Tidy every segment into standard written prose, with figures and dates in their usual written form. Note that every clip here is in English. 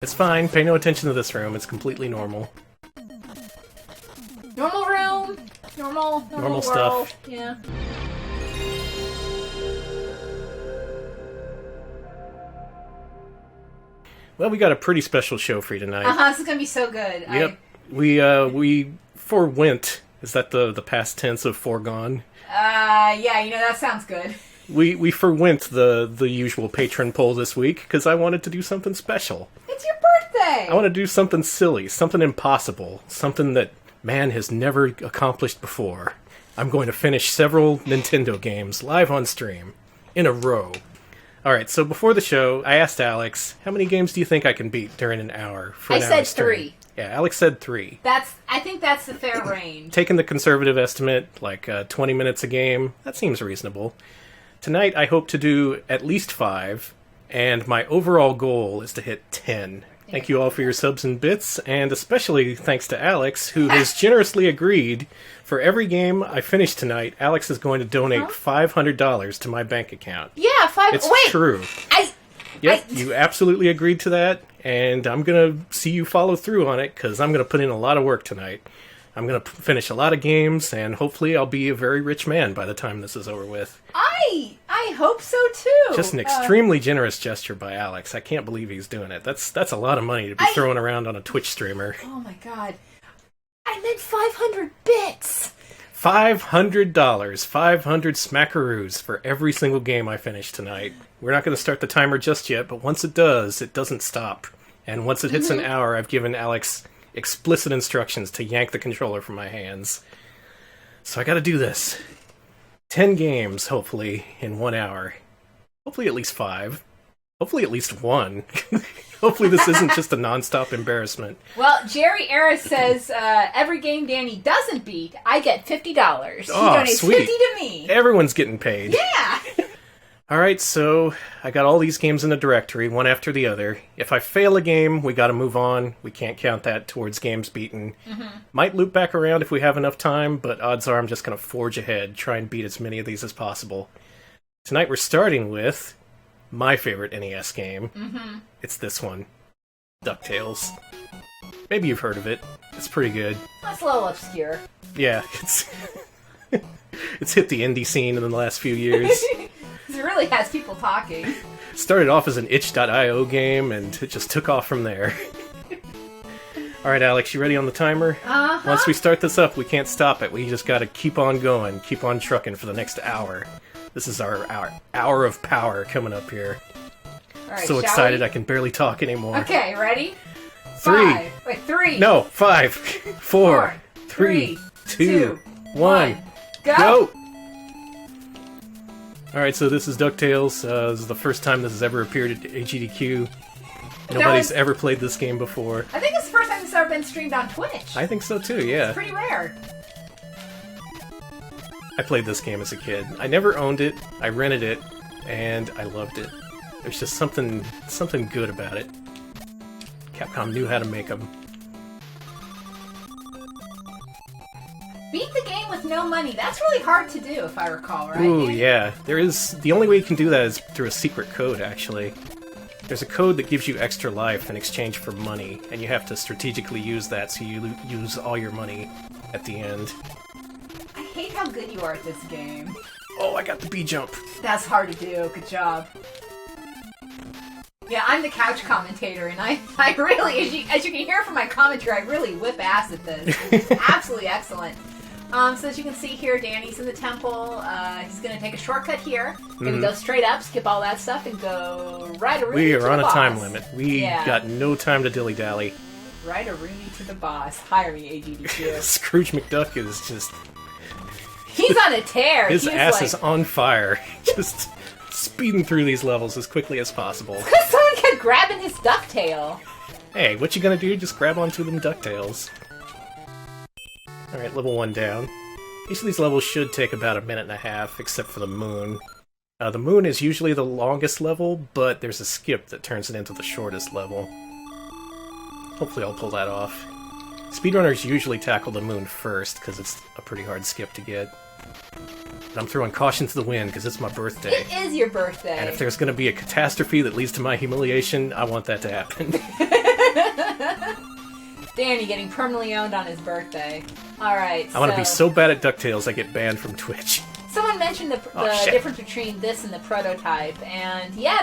It's fine. Pay no attention to this room. It's completely normal. Normal room. Normal world. Stuff. Yeah. Well, we got a pretty special show for you tonight. This is gonna be so good. Yep. We forwent. Is that the past tense of foregone? Yeah, that sounds good. We forwent the usual patron poll this week because I wanted to do something special. It's your birthday! I want to do something silly, something impossible, something that man has never accomplished before. I'm going to finish several Nintendo games live on stream in a row. Alright, so before the show, I asked Alex, how many games do you think I can beat during an hour? I said 3. Yeah, Alex said 3. I think that's the fair range. Taking the conservative estimate, like 20 minutes a game, that seems reasonable. Tonight, I hope to do at least 5, and my overall goal is to hit 10. Thank you all for your subs and bits, and especially thanks to Alex, who has generously agreed for every game I finish tonight, Alex is going to donate $500 to my bank account. Yeah, It's true. You absolutely agreed to that, and I'm going to see you follow through on it, because I'm going to put in a lot of work tonight. I'm going to finish a lot of games, and hopefully I'll be a very rich man by the time this is over with. I hope so, too. Just an extremely generous gesture by Alex. I can't believe he's doing it. That's a lot of money to be throwing around on a Twitch streamer. Oh my god. I meant 500 bits! $500. 500 smackaroos for every single game I finish tonight. We're not going to start the timer just yet, but once it does, it doesn't stop. And once it hits an hour, I've given Alex explicit instructions to yank the controller from my hands. So I gotta do this. 10 games, hopefully, in 1 hour. Hopefully at least 5. Hopefully at least 1. Hopefully this isn't just a non-stop embarrassment. Well, Jerry Ayres says, every game Danny doesn't beat, I get $50. He donates sweet. 50 to me. Everyone's getting paid. Yeah! Alright, so I got all these games in a directory, one after the other. If I fail a game, we gotta move on. We can't count that towards games beaten. Might loop back around if we have enough time, but odds are I'm just gonna forge ahead, try and beat as many of these as possible. Tonight we're starting with my favorite NES game. It's this one, Ducktales. Maybe you've heard of it. It's pretty good. That's a little obscure. Yeah, it's hit the indie scene in the last few years. It really has people talking. Started off as an itch.io game, and it just took off from there. Alright, Alex, you ready on the timer? Once we start this up, we can't stop it. We just gotta keep on going, keep on trucking for the next hour. This is our hour of power coming up here. Alright, so excited I can barely talk anymore. Okay, ready? 3. Wait, 3. No, 5. 4. 3. 2. 1. Go! Alright, so this is DuckTales. This is the first time this has ever appeared at AGDQ. Nobody's ever played this game before. I think it's the first time it's ever been streamed on Twitch. I think so too, yeah. It's pretty rare. I played this game as a kid. I never owned it, I rented it, and I loved it. There's just something good about it. Capcom knew how to make them. Beat the game with no money. That's really hard to do, if I recall, right? Ooh, yeah. The only way you can do that is through a secret code, actually. There's a code that gives you extra life in exchange for money, and you have to strategically use that so you use all your money at the end. I hate how good you are at this game. Oh, I got the B-jump. That's hard to do. Good job. Yeah, I'm the couch commentator, and I really, as you can hear from my commentary, I really whip ass at this. It's absolutely excellent. So as you can see here, Danny's in the temple. He's going to take a shortcut here. Going to go straight up, skip all that stuff, and go right a Rooney to the boss. We are on a time limit. We got no time to dilly-dally. Right a Rooney to the boss. Hire me, AGDQ. Scrooge McDuck is just... He's on a tear. His ass is on fire. Just speeding through these levels as quickly as possible. Because someone kept grabbing his ducktail. Hey, what you gonna do? Just grab onto them DuckTales. Alright, level 1 down. Each of these levels should take about a minute and a half, except for the moon. The moon is usually the longest level, but there's a skip that turns it into the shortest level. Hopefully I'll pull that off. Speedrunners usually tackle the moon first, because it's a pretty hard skip to get. But I'm throwing caution to the wind, because it's my birthday. It is your birthday. And if there's going to be a catastrophe that leads to my humiliation, I want that to happen. Danny getting permanently owned on his birthday. Alright, I want to be so bad at DuckTales I get banned from Twitch. Someone mentioned the difference between this and the prototype, and yeah,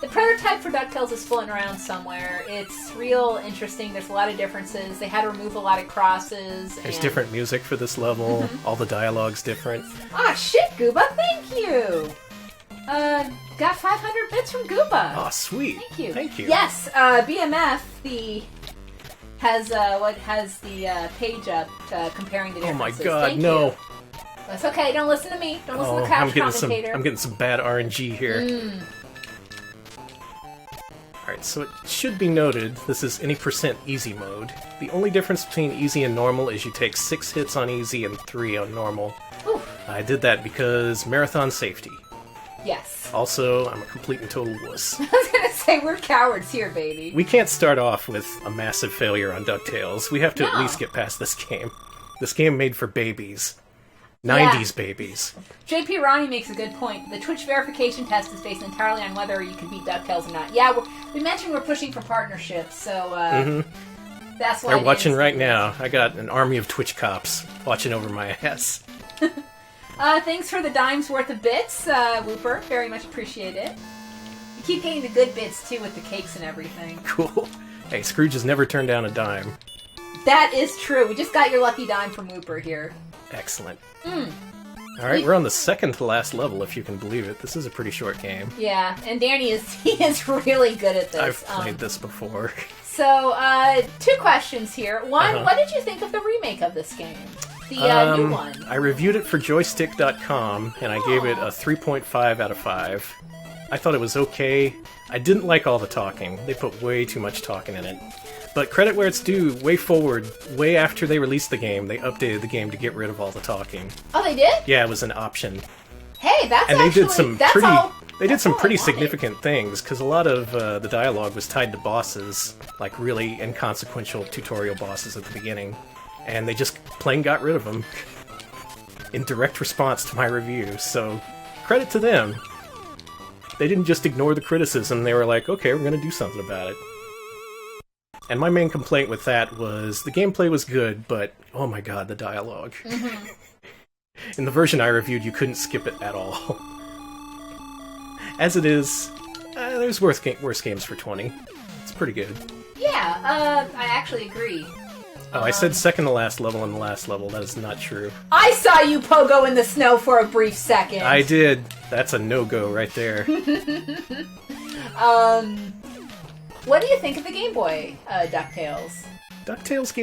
the prototype for DuckTales is floating around somewhere. It's real interesting. There's a lot of differences. They had to remove a lot of crosses. There's different music for this level. All the dialogue's different. Ah, shit, Gooba, thank you! Got 500 bits from Gooba. Oh, sweet. Thank you. Yes, BMF, has the page up comparing the differences. Oh my god, Thank no. you. That's okay, don't listen to me. Don't listen to the couch commentator. I'm getting some bad RNG here. Alright, so it should be noted, this is any % easy mode. The only difference between easy and normal is you take 6 hits on easy and 3 on normal. Ooh. I did that because marathon safety. Yes. Also, I'm a complete and total wuss. I was gonna say, we're cowards here, baby. We can't start off with a massive failure on DuckTales. We have to at least get past this game. This game made for babies. 90s babies. JP Ronnie makes a good point. The Twitch verification test is based entirely on whether you can beat DuckTales or not. Yeah, we mentioned we're pushing for partnerships, so that's why. They're watching right now. I got an army of Twitch cops watching over my ass. Thanks for the dime's worth of bits, Whooper. Very much appreciate it. You keep getting the good bits, too, with the cakes and everything. Cool. Hey, Scrooge has never turned down a dime. That is true. We just got your lucky dime from Whooper here. Excellent. Alright, we're on the second to last level, if you can believe it. This is a pretty short game. Yeah, and Danny is really good at this. I've played this before. So, 2 questions here. One, what did you think of the remake of this game? The new one. I reviewed it for joystick.com, and I gave it a 3.5 out of 5. I thought it was okay. I didn't like all the talking. They put way too much talking in it. But credit where it's due, way after they released the game, they updated the game to get rid of all the talking. Oh, they did? Yeah, it was an option. Hey, that's and actually... they did some pretty significant things, because a lot of the dialogue was tied to bosses, like really inconsequential tutorial bosses at the beginning. And they just plain got rid of them in direct response to my review, so credit to them. They didn't just ignore the criticism, they were like, okay, we're gonna do something about it. And my main complaint with that was, the gameplay was good, but, oh my god, the dialogue. In the version I reviewed, you couldn't skip it at all. As it is, there's worse games for 20. It's pretty good. Yeah, I actually agree. Oh, I said second to last level in the last level. That is not true. I saw you pogo in the snow for a brief second. I did. That's a no-go right there. What do you think of the Game Boy, DuckTales? DuckTales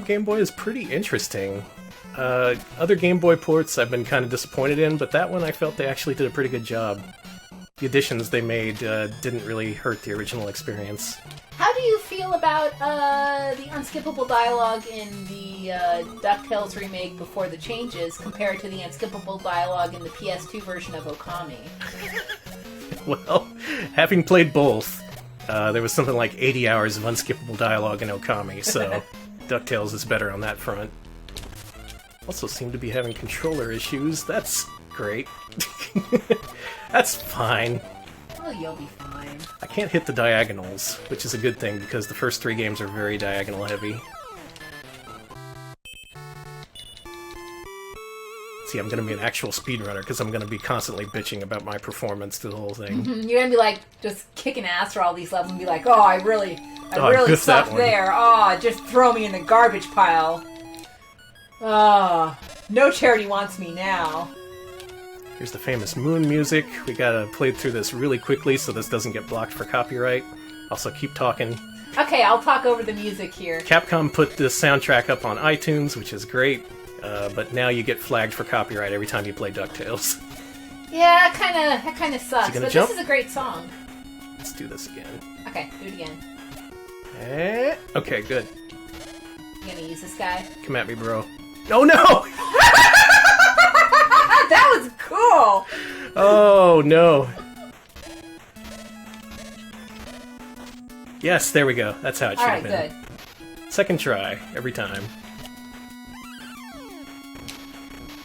Game Boy is pretty interesting. Other Game Boy ports I've been kind of disappointed in, but that one I felt they actually did a pretty good job. The additions they made didn't really hurt the original experience. How do you feel about the unskippable dialogue in the DuckTales remake before the changes compared to the unskippable dialogue in the PS2 version of Okami? Well, having played both, there was something like 80 hours of unskippable dialogue in Okami, so DuckTales is better on that front. Also seem to be having controller issues. That's great. That's fine. Oh, you'll be fine. I can't hit the diagonals, which is a good thing because the first 3 games are very diagonal heavy. See, I'm gonna be an actual speedrunner because I'm gonna be constantly bitching about my performance through the whole thing. You're gonna be like, just kicking ass for all these levels and be like, oh, I really sucked there. Oh, just throw me in the garbage pile. Oh, no charity wants me now. Here's the famous Moon music. We gotta play through this really quickly so this doesn't get blocked for copyright. Also, keep talking. Okay, I'll talk over the music here. Capcom put this soundtrack up on iTunes, which is great, but now you get flagged for copyright every time you play DuckTales. Yeah, that kinda sucks, but jump? this is a great song. Let's do this again. Okay, do it again. Okay, good. You gonna use this guy? Come at me, bro. Oh no! That was cool! Oh, no. Yes, there we go. That's how it should have been. Alright, good. Second try, every time.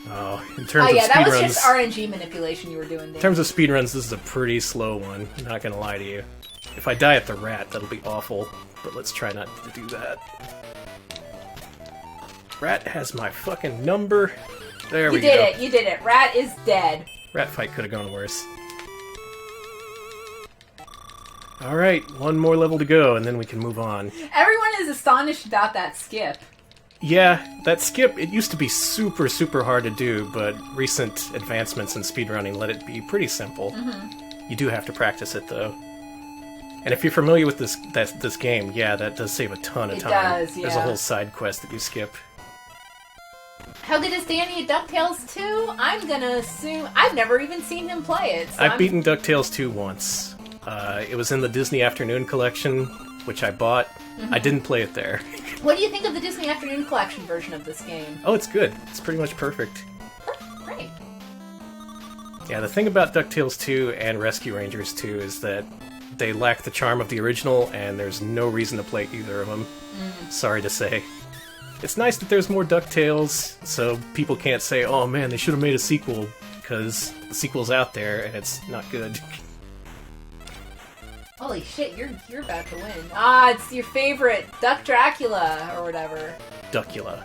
Oh, in terms of speedruns... that was just RNG manipulation you were doing there. In terms of speedruns, this is a pretty slow one. I'm not gonna lie to you. If I die at the rat, that'll be awful. But let's try not to do that. Rat has my fucking number. There we go. You did it. Rat is dead. Rat fight could have gone worse. Alright, one more level to go, and then we can move on. Everyone is astonished about that skip. Yeah, that skip, it used to be super, super hard to do, but recent advancements in speedrunning let it be pretty simple. Mm-hmm. You do have to practice it, though. And if you're familiar with this game, yeah, that does save a ton of time. It does, yeah. There's a whole side quest that you skip. How good is Danny at Ducktales 2? I'm gonna assume... I've never even seen him play it. So I've beaten Ducktales 2 once. It was in the Disney Afternoon Collection, which I bought. Mm-hmm. I didn't play it there. What do you think of the Disney Afternoon Collection version of this game? Oh, it's good. It's pretty much perfect. Great. Yeah, the thing about DuckTales 2 and Rescue Rangers 2 is that they lack the charm of the original, and there's no reason to play either of them. Sorry to say. It's nice that there's more DuckTales, so people can't say, oh man, they should have made a sequel, because the sequel's out there, and it's not good. Holy shit, you're about to win. Ah, it's your favorite, Duck Dracula, or whatever. Duckula.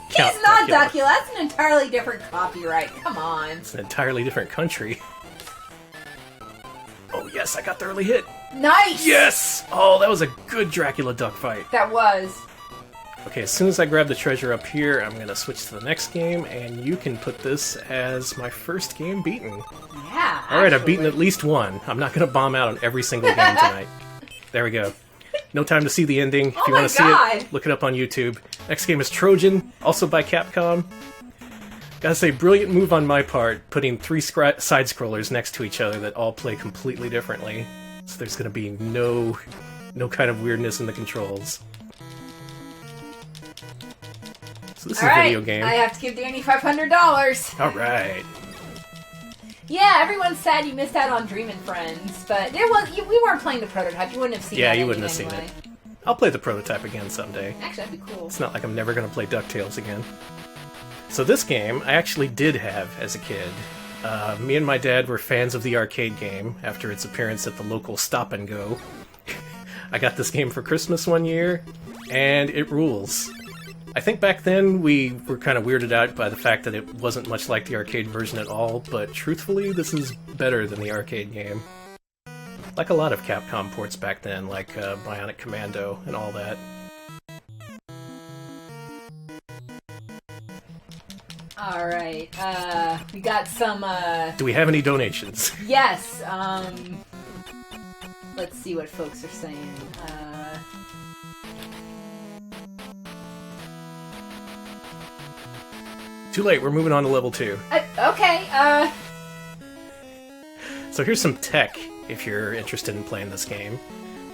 He's not Duckula, that's an entirely different copyright, come on. It's an entirely different country. Oh yes, I got the early hit! Nice! Yes! Oh, that was a good Dracula duck fight. That was. Okay, as soon as I grab the treasure up here, I'm gonna switch to the next game, and you can put this as my first game beaten. Yeah, Alright, I've beaten at least one. I'm not gonna bomb out on every single game tonight. There we go. No time to see the ending. If you want to see it, look it up on YouTube. Next game is Trojan, also by Capcom. Gotta say, brilliant move on my part, putting three side-scrollers next to each other that all play completely differently. So there's gonna be no kind of weirdness in the controls. So this is a video game. I have to give Danny $500. Alright. Yeah, everyone's sad you missed out on Dreamin' Friends, but we weren't playing the prototype. You wouldn't have seen it. Yeah, you wouldn't have seen it. I'll play the prototype again someday. Actually, that'd be cool. It's not like I'm never gonna play DuckTales again. So this game, I actually did have as a kid. Me and my dad were fans of the arcade game after its appearance at the local Stop and Go. I got this game for Christmas one year, and it rules. I think back then we were kind of weirded out by the fact that it wasn't much like the arcade version at all, but truthfully, this is better than the arcade game. Like a lot of Capcom ports back then, like Bionic Commando and all that. Alright, we got some, Do we have any donations? Yes, let's see what folks are saying. Too late, we're moving on to level 2. Okay, So here's some tech, if you're interested in playing this game.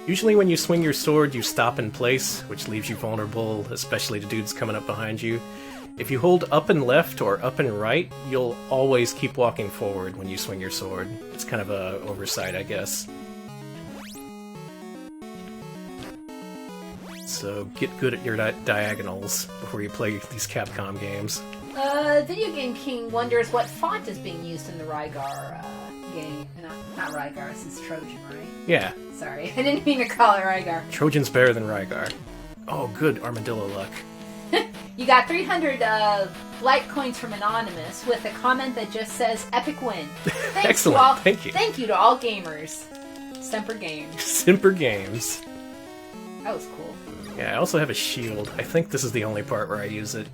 Usually when you swing your sword, you stop in place, which leaves you vulnerable, especially to dudes coming up behind you. If you hold up and left or up and right, you'll always keep walking forward when you swing your sword. It's kind of a oversight, I guess. So get good at your diagonals before you play these Capcom games. Video Game King wonders what font is being used in the Rygar game. Not Rygar, this is Trojan, right? Yeah. Sorry, I didn't mean to call it Rygar. Trojan's better than Rygar. Oh, good armadillo luck. You got 300 light coins from Anonymous with a comment that just says, epic win. Excellent, thank you. Thank you to all gamers. Semper Games. Semper Games. That was cool. Yeah, I also have a shield. I think this is the only part where I use it,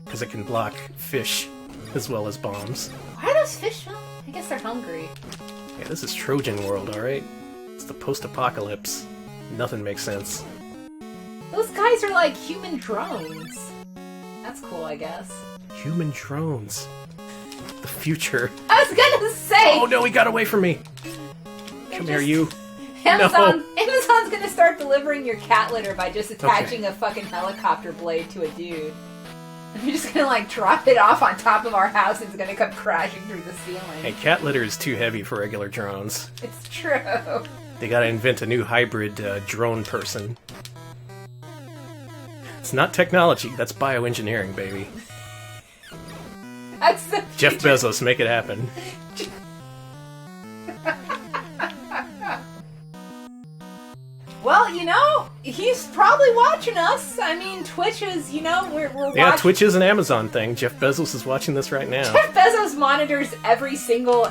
because it can block fish as well as bombs. Why are those fish? I guess they're hungry. Yeah, this is Trojan World, alright? It's the post-apocalypse. Nothing makes sense. Those guys are like human drones. That's cool, I guess. Human drones. The future. I was gonna say! Oh no, he got away from me! Come here, you. Amazon's gonna start delivering your cat litter by just attaching a fucking helicopter blade to a dude. And you're just gonna like drop it off on top of our house and it's gonna come crashing through the ceiling. Hey, cat litter is too heavy for regular drones. It's true. They gotta invent a new hybrid drone person. It's not technology, that's bioengineering, baby. That's the Jeff Bezos, make it happen. Well, you know, He's probably watching us. I mean, Twitch is, we're Yeah, watching. Twitch is an Amazon thing. Jeff Bezos is watching this right now. Jeff Bezos monitors every single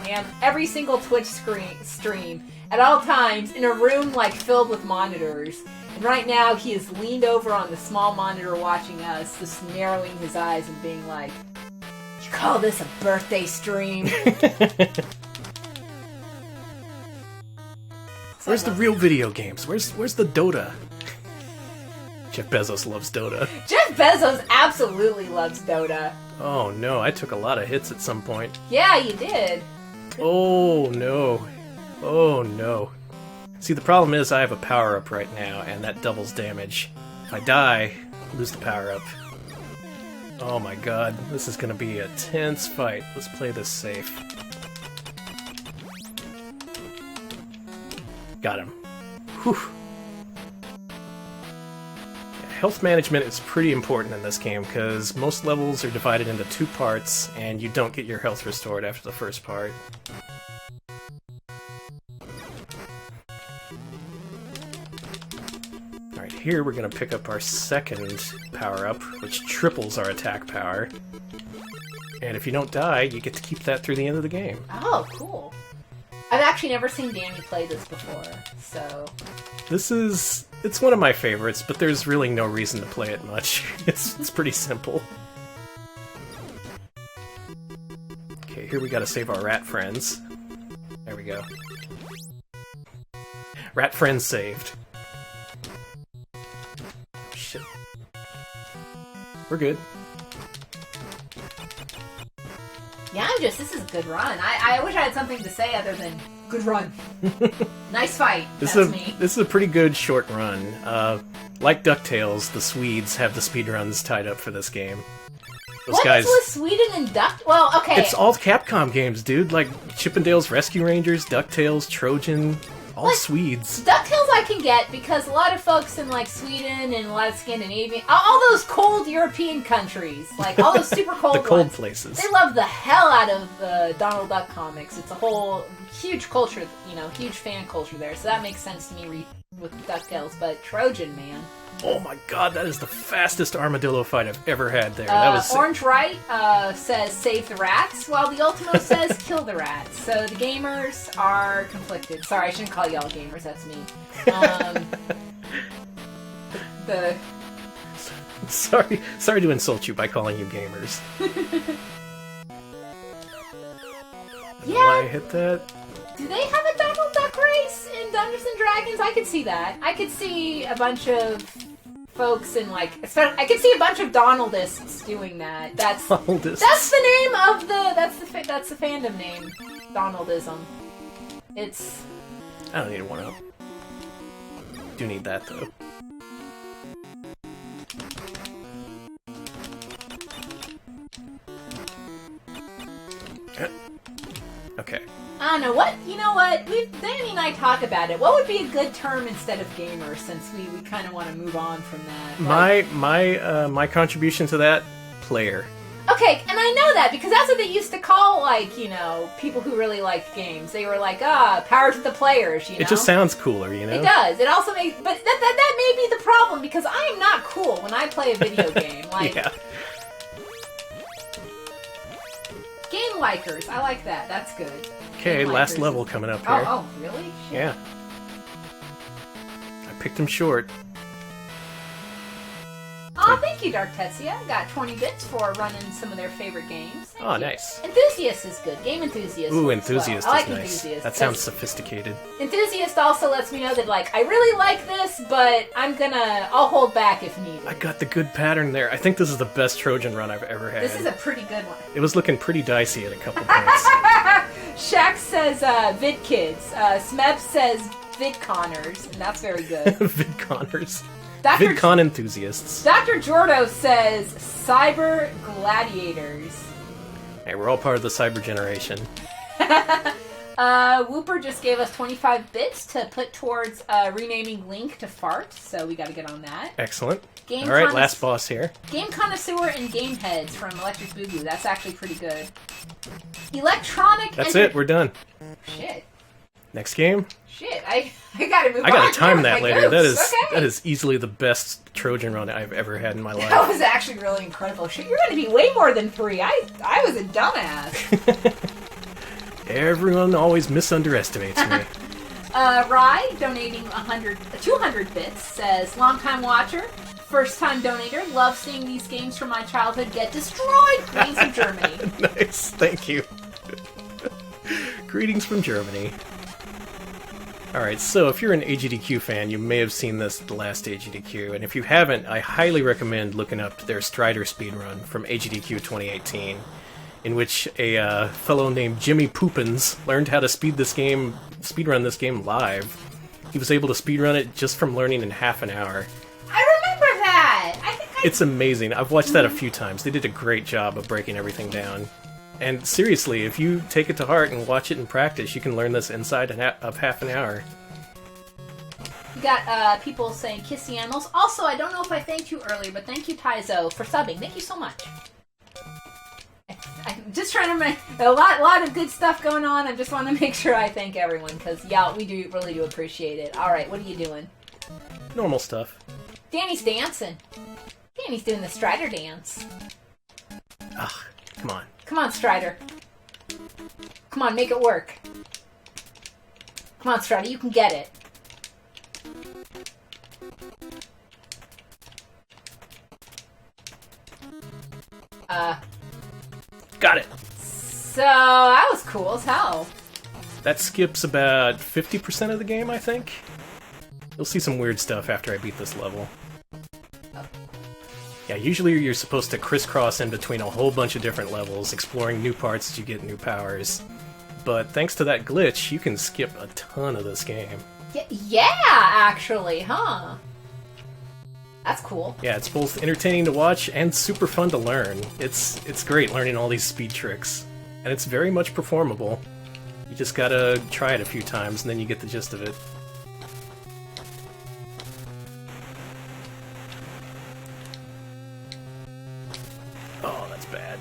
Twitch stream at all times in a room filled with monitors. And right now, he is leaned over on the small monitor watching us, just narrowing his eyes and being like, "You call this a birthday stream?" Where's the real video games? Where's the Dota? Jeff Bezos loves Dota. Jeff Bezos absolutely loves Dota. Oh no, I took a lot of hits at some point. Yeah, you did. Oh no. Oh no. See, the problem is I have a power-up right now, and that doubles damage. If I die, I lose the power-up. Oh my god, this is gonna be a tense fight. Let's play this safe. Got him. Whew. Health management is pretty important in this game, because most levels are divided into 2 parts, and you don't get your health restored after the first part. Alright, here we're going to pick up our second power-up, which triples our attack power. And if you don't die, you get to keep that through the end of the game. Oh, cool. I've actually never seen Danny play this before, so... It's one of my favorites, but there's really no reason to play it much. It's pretty simple. Okay, here we gotta save our rat friends. There we go. Rat friends saved. Shit. We're good. Yeah, this is a good run. I wish I had something to say other than, good run. Nice fight. That's me. This is a pretty good short run. Like Ducktales, the Swedes have the speedruns tied up for this game. Those guys... is with Sweden and Well, okay. It's all Capcom games, dude. Like Chippendale's Rescue Rangers, Ducktales, Trojan, all Swedes. DuckTales I can get because a lot of folks in Sweden and a lot of Scandinavian, all those cold European countries, all those super cold the cold ones, places. They love the hell out of the Donald Duck comics. It's a whole huge culture, huge fan culture there. So that makes sense to me with DuckTales. But Trojan, man. Oh my god, that is the fastest armadillo fight I've ever had there. That was Orange Right says save the rats, while the Ultimo says kill the rats. So the gamers are conflicted. Sorry, I shouldn't call y'all gamers, that's me. Sorry to insult you by calling you gamers. Yeah. Why I hit that? Do they have a Donald Duck race in Dungeons and Dragons? I could see that. I could see a bunch of folks in I could see a bunch of Donaldists doing that. That's Donaldists. That's the name of that's the fandom name. Donaldism. It's. I don't need a 1-up. Do need that though. Okay. I don't know what. You know what? Danny and I talk about it. What would be a good term instead of gamer? Since we kind of want to move on from that. My contribution to that, player. Okay, and I know that because that's what they used to call people who really liked games. They were power to the players. It just sounds cooler, It does. It also makes, but that may be the problem because I am not cool when I play a video game. Yeah. Game likers, I like that. That's good. Okay, last level coming up here. Oh, really? Shit. Yeah. I picked him short. Aw, thank you, Dark Tetsuya. Got 20 bits for running some of their favorite games. Thank you. Nice. Enthusiast is good. Game Enthusiast. Ooh, Enthusiast well. I is like nice. Enthusiast. That sounds sophisticated. Enthusiast also lets me know that, I really like this, but I'll hold back if needed. I got the good pattern there. I think this is the best Trojan run I've ever had. This is a pretty good one. It was looking pretty dicey at a couple points. Shaq says VidKids. Smeb says VidConners, and that's very good. VidConners. VidCon enthusiasts. Dr. Jordo says Cyber Gladiators. Hey, we're all part of the cyber generation. Whooper just gave us 25 bits to put towards renaming Link to Fart, so we gotta get on that. Excellent. Alright, last boss here. Game Connoisseur and Game Heads from Electric Boogaloo. That's actually pretty good. Electronic... That's it, we're done. Shit. Next game? Shit, I gotta move on. I gotta time that My later. goats. That is easily the best Trojan run I've ever had in my life. That was actually really incredible. Shit, you're gonna be way more than 3. I was a dumbass. Everyone always misunderestimates me. Rye, donating 200 bits, says, long-time watcher, first-time donator, love seeing these games from my childhood get destroyed. Greetings from Germany. Nice, thank you. Greetings from Germany. Alright, so if you're an AGDQ fan, you may have seen this at the last AGDQ, and if you haven't, I highly recommend looking up their Strider speedrun from AGDQ 2018, in which a fellow named Jimmy Poopins learned how to speedrun this game live. He was able to speedrun it just from learning in half an hour. I remember that! It's amazing. I've watched that a few times. They did a great job of breaking everything down. And seriously, if you take it to heart and watch it in practice, you can learn this inside of half an hour. You got people saying kiss the animals. Also, I don't know if I thanked you earlier, but thank you, Taizo, for subbing. Thank you so much. I'm just trying to make a lot of good stuff going on. I just want to make sure I thank everyone, because, yeah, we really do appreciate it. Alright, what are you doing? Normal stuff. Danny's dancing. Danny's doing the Strider dance. Ugh, come on. Come on, Strider. Come on, make it work. Come on, Strider, you can get it. Got it! So, that was cool as hell. That skips about 50% of the game, I think. You'll see some weird stuff after I beat this level. Oh. Yeah, usually you're supposed to crisscross in between a whole bunch of different levels, exploring new parts as you get new powers. But thanks to that glitch, you can skip a ton of this game. Yeah, actually, huh? That's cool. Yeah, it's both entertaining to watch and super fun to learn. It's great learning all these speed tricks. And it's very much performable. You just gotta try it a few times and then you get the gist of it. Oh, that's bad.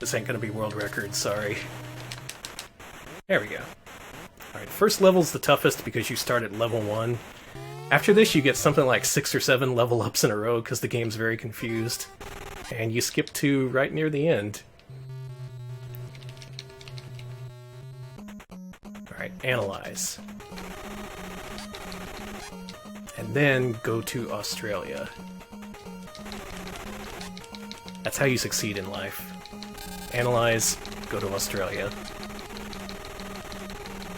This ain't gonna be world record, sorry. There we go. Alright, first level's the toughest because you start at level 1. After this, you get something like 6 or 7 level ups in a row because the game's very confused. And you skip to right near the end. Alright, analyze. And then go to Australia. That's how you succeed in life. Analyze, go to Australia.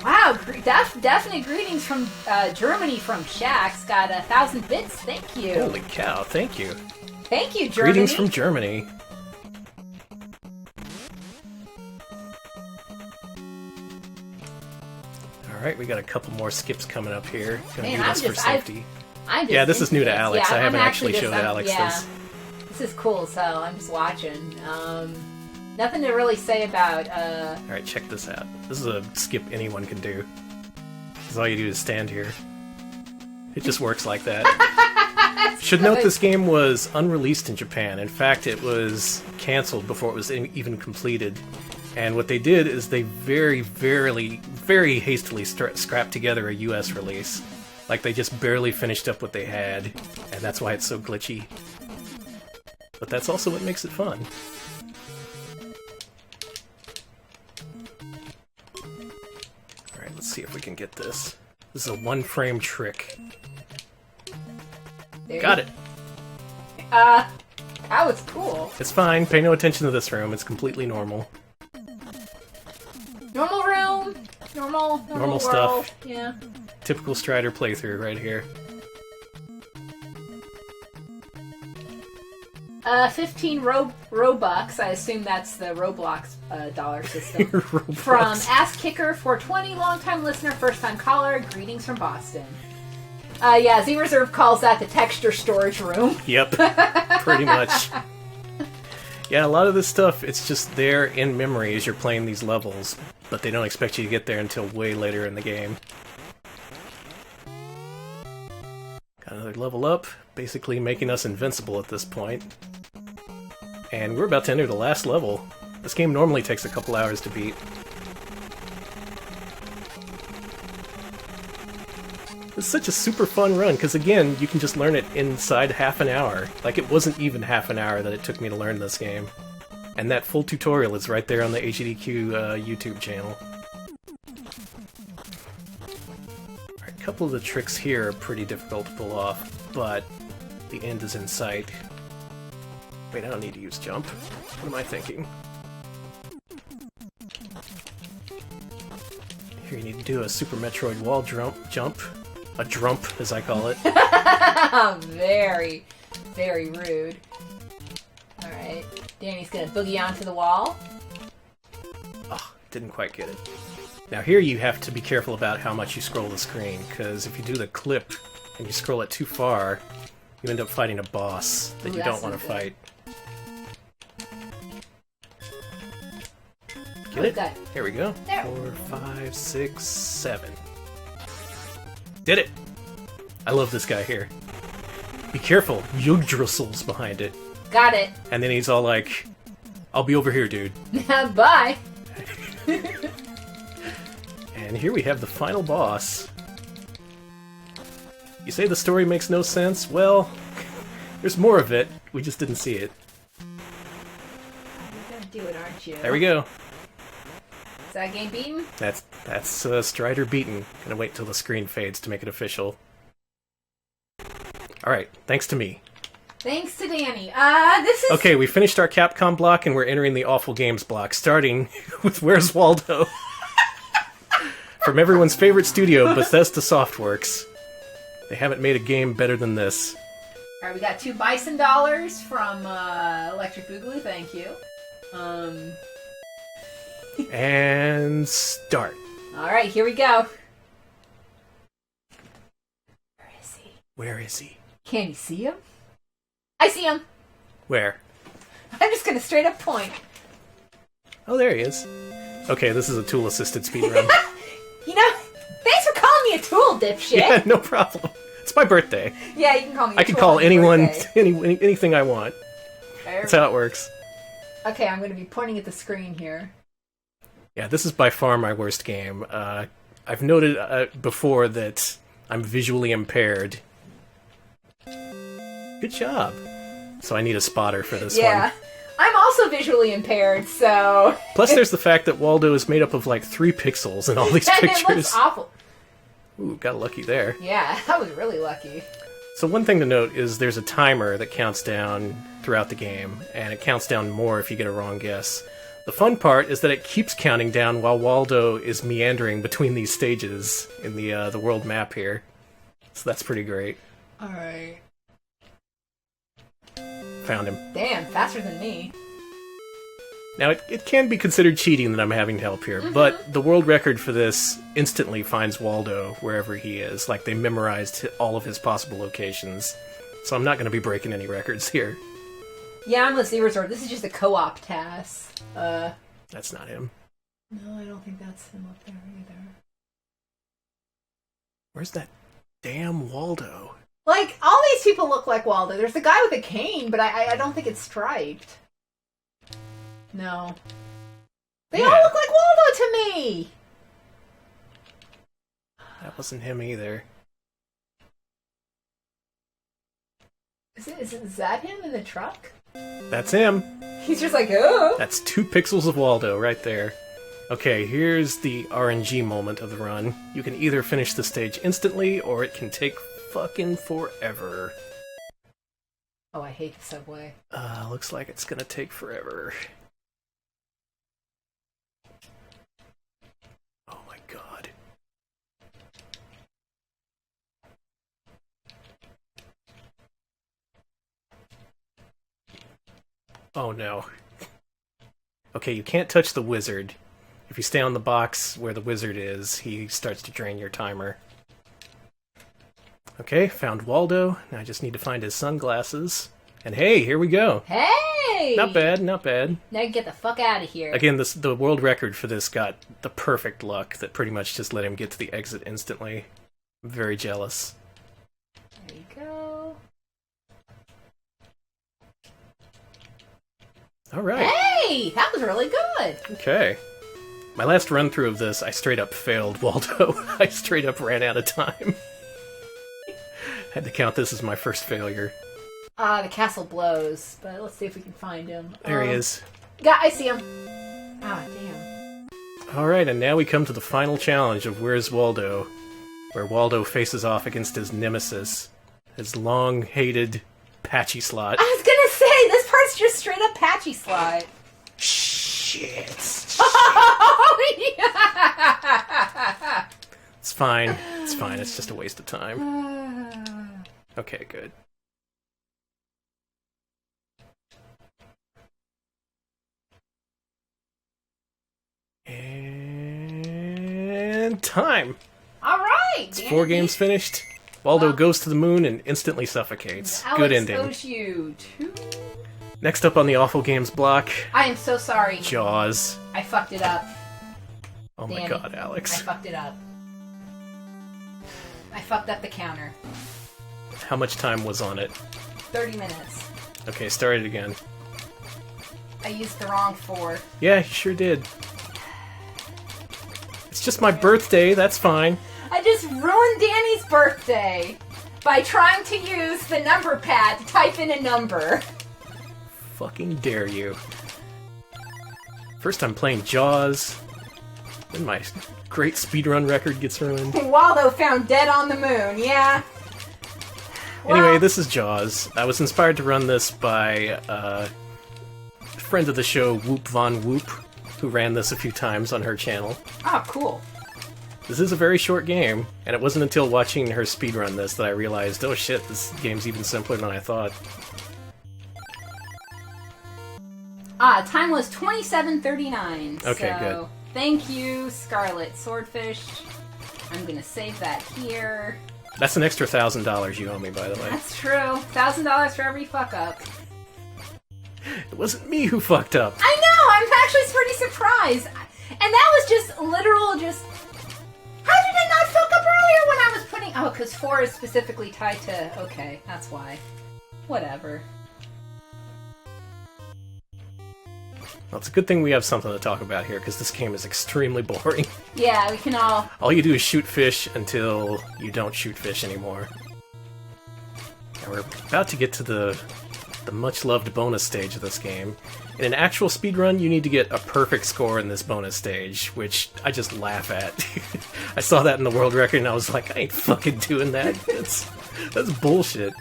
Wow, definite greetings from Germany from Shax. Got 1,000 bits. Thank you. Holy cow, thank you. Thank you, Germany. Greetings from Germany. Alright, we got a couple more skips coming up here. Gonna do this for safety. Yeah, this is new to Alex. Yeah, I haven't actually showed Alex this. This is cool, so I'm just watching. Nothing to really say about, Alright, check this out. This is a skip anyone can do. Because all you do is stand here. It just works like that. Should note this game was unreleased in Japan. In fact, it was cancelled before it was even completed. And what they did is they very hastily scrapped together a US release. Like, they just barely finished up what they had. And that's why it's so glitchy. But that's also what makes it fun. Alright, let's see if we can get this. This is a one-frame trick. Got it! that was cool. It's fine, pay no attention to this room, it's completely normal. Normal room, normal world. Stuff. Yeah. Typical Strider playthrough right here. 15 Robux, I assume that's the Roblox dollar system. Roblox. From Ass Kicker 420, long-time listener, first-time caller, greetings from Boston. Yeah, Z-Reserve calls that the texture storage room. Yep, pretty much. Yeah, a lot of this stuff, it's just there in memory as you're playing these levels, but they don't expect you to get there until way later in the game. Got another level up, basically making us invincible at this point. And we're about to enter the last level. This game normally takes a couple hours to beat. was such a super fun run, because again, you can just learn it inside half an hour. Like, it wasn't even half an hour that it took me to learn this game. And that full tutorial is right there on the HDQ YouTube channel. Alright, a couple of the tricks here are pretty difficult to pull off, but the end is in sight. Wait, I don't need to use jump. What am I thinking? Here you need to do a Super Metroid wall jump. A drump, as I call it. Very, very rude. Alright, Danny's gonna boogie onto the wall. Oh, didn't quite get it. Now here you have to be careful about how much you scroll the screen, because if you do the clip and you scroll it too far, you end up fighting a boss that you don't want to fight. Get it? Good. Here we go. There. 4, 5, 6, 7. Did it! I love this guy here. Be careful, Yggdrasil's behind it. Got it. And then he's all like, I'll be over here, dude. Bye. And here we have the final boss. You say the story makes no sense? Well, there's more of it. We just didn't see it. You're gonna do it, aren't you? There we go. Is that game beaten? That's Strider beaten. Gonna wait till the screen fades to make it official. Alright, thanks to me. Thanks to Danny. This is... Okay, we finished our Capcom block and we're entering the Awful Games block, starting with Where's Waldo? From everyone's favorite studio, Bethesda Softworks. They haven't made a game better than this. Alright, we got $2 bison dollars from Electric Boogaloo, thank you. And start. Alright, here we go. Where is he? Where is he? Can you see him? I see him! Where? I'm just gonna straight up point. Oh, there he is. Okay, this is a tool-assisted speedrun. You know, thanks for calling me a tool, dipshit! Yeah, no problem. It's my birthday. Yeah, you can call me a I can tool call on your anyone birthday. anything I want. That's how it works. Okay, I'm gonna be pointing at the screen here. Yeah, this is by far my worst game. I've noted before that I'm visually impaired. Good job. So I need a spotter for this one. I'm also visually impaired, so... Plus there's the fact that Waldo is made up of like 3 pixels in all these pictures. It looks awful. Ooh, got lucky there. Yeah, I was really lucky. So one thing to note is there's a timer that counts down throughout the game, and it counts down more if you get a wrong guess. The fun part is that it keeps counting down while Waldo is meandering between these stages in the world map here. So that's pretty great. Alright. Found him. Damn, faster than me. Now, it can be considered cheating that I'm having help here, but the world record for this instantly finds Waldo wherever he is. Like, they memorized all of his possible locations. So I'm not going to be breaking any records here. Yeah, I'm with Resort. This is just a co-op task. That's not him. No, I don't think that's him up there either. Where's that damn Waldo? Like, all these people look like Waldo. There's the guy with a cane, but I don't think it's striped. No. They all look like Waldo to me! That wasn't him either. Is that him in the truck? That's him. He's just like, oh! That's 2 pixels of Waldo right there. Okay, here's the RNG moment of the run. You can either finish the stage instantly, or it can take fucking forever. Oh, I hate the subway. Looks like it's gonna take forever. Oh my god. Oh no. Okay, you can't touch the wizard. If you stay on the box where the wizard is, he starts to drain your timer. Okay, found Waldo. Now I just need to find his sunglasses. And hey, here we go. Hey! Not bad, not bad. Now you can get the fuck out of here. Again, the world record for this got the perfect luck that pretty much just let him get to the exit instantly. I'm very jealous. There you go. Alright. Hey! That was really good! Okay. My last run through of this, I straight up failed Waldo. I straight up ran out of time. Had to count this as my first failure. The castle blows, but let's see if we can find him. There he is. I see him. Ah, damn. Alright, and now we come to the final challenge of Where's Waldo? Where Waldo faces off against his nemesis, his long-hated Patchy Slot. I was gonna say, this part's just straight up Patchy Slot. Shit. Oh, yeah! It's fine. It's fine. It's just a waste of time. Okay, good. And time! Alright! It's 4 games finished. Waldo goes to the moon and instantly suffocates. Alex Good ending. owes you 2. Next up on the awful games block, I am so sorry. Jaws. I fucked it up. Oh my Danny, god, Alex. I fucked it up. I fucked up the counter. How much time was on it? 30 minutes. Okay, start it again. I used the wrong 4. Yeah, you sure did. It's just my birthday, that's fine. I just ruined Danny's birthday by trying to use the number pad to type in a number. Fucking dare you. First I'm playing Jaws, then my great speedrun record gets ruined. Waldo found dead on the moon, yeah. Anyway, this is Jaws. I was inspired to run this by a friend of the show, Whoop Von Whoop, who ran this a few times on her channel. Oh, cool. This is a very short game, and it wasn't until watching her speedrun this that I realized, oh shit, this game's even simpler than I thought. Time was 27:39. Okay, so good. Thank you, Scarlet Swordfish. I'm gonna save that here. That's an extra $1,000 you owe me, by the way. That's true. $1,000 for every fuck up. It wasn't me who fucked up. I know! I'm actually pretty surprised. And that was just literal, just... How did I not fuck up earlier when I was putting... Oh, because 4 is specifically tied to... Okay, that's why. Whatever. Well, it's a good thing we have something to talk about here, because this game is extremely boring. Yeah, we can all... All you do is shoot fish until you don't shoot fish anymore. And we're about to get to the much-loved bonus stage of this game. In an actual speedrun, you need to get a perfect score in this bonus stage, which I just laugh at. I saw that in the world record and I was like, I ain't fucking doing that. That's bullshit.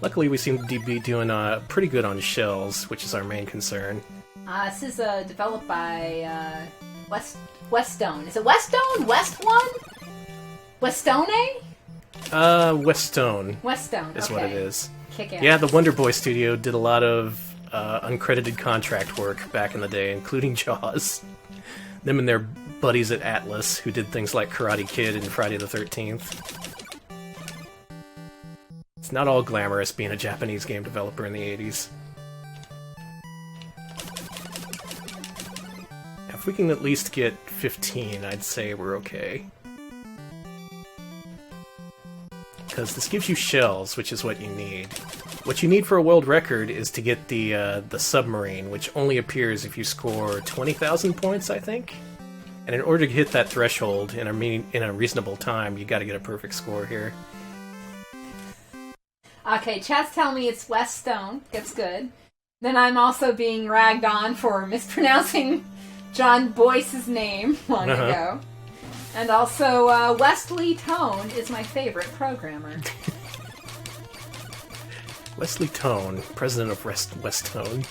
Luckily, we seem to be doing pretty good on shells, which is our main concern. This is developed by Westone. Is it Westone? West One? Westone? Westone. Westone, is what it is. Kick-ass. Yeah, the Wonder Boy studio did a lot of uncredited contract work back in the day, including Jaws. Them and their buddies at Atlas, who did things like Karate Kid and Friday the 13th. It's not all glamorous being a Japanese game developer in the 80s. If we can at least get 15, I'd say we're okay. Because this gives you shells, which is what you need. What you need for a world record is to get the submarine, which only appears if you score 20,000 points, I think? And in order to hit that threshold in a reasonable time, you gotta get a perfect score here. Okay, chat's telling me it's Westone. That's good. Then I'm also being ragged on for mispronouncing John Boyce's name long ago. And also, Wesley Tone is my favorite programmer. Wesley Tone, president of West Tone.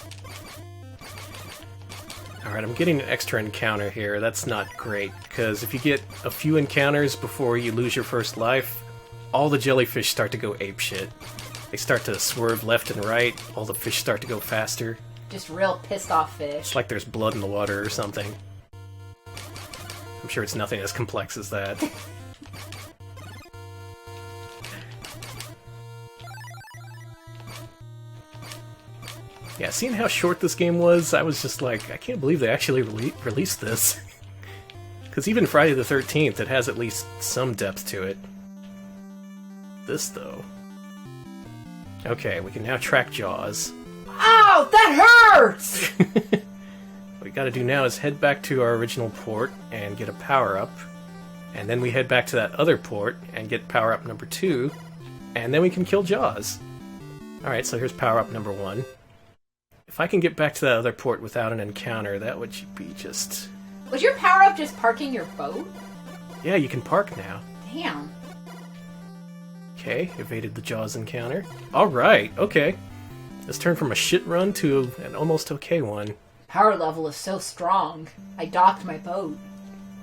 Alright, I'm getting an extra encounter here. That's not great, because if you get a few encounters before you lose your first life, all the jellyfish start to go apeshit. They start to swerve left and right, all the fish start to go faster. Just real pissed off fish. It's like there's blood in the water or something. I'm sure it's nothing as complex as that. Yeah, seeing how short this game was, I was just like, I can't believe they actually released this. Because even Friday the 13th, it has at least some depth to it. This, though... Okay, we can now track Jaws. Ow, that hurts! What we gotta do now is head back to our original port and get a power-up. And then we head back to that other port and get power-up number 2. And then we can kill Jaws. Alright, so here's power-up number 1. If I can get back to that other port without an encounter, that would be just... Was your power-up just parking your boat? Yeah, you can park now. Damn. Okay, evaded the Jaws encounter. Alright, okay. This turned from a shit run to an almost okay one. Power level is so strong. I docked my boat.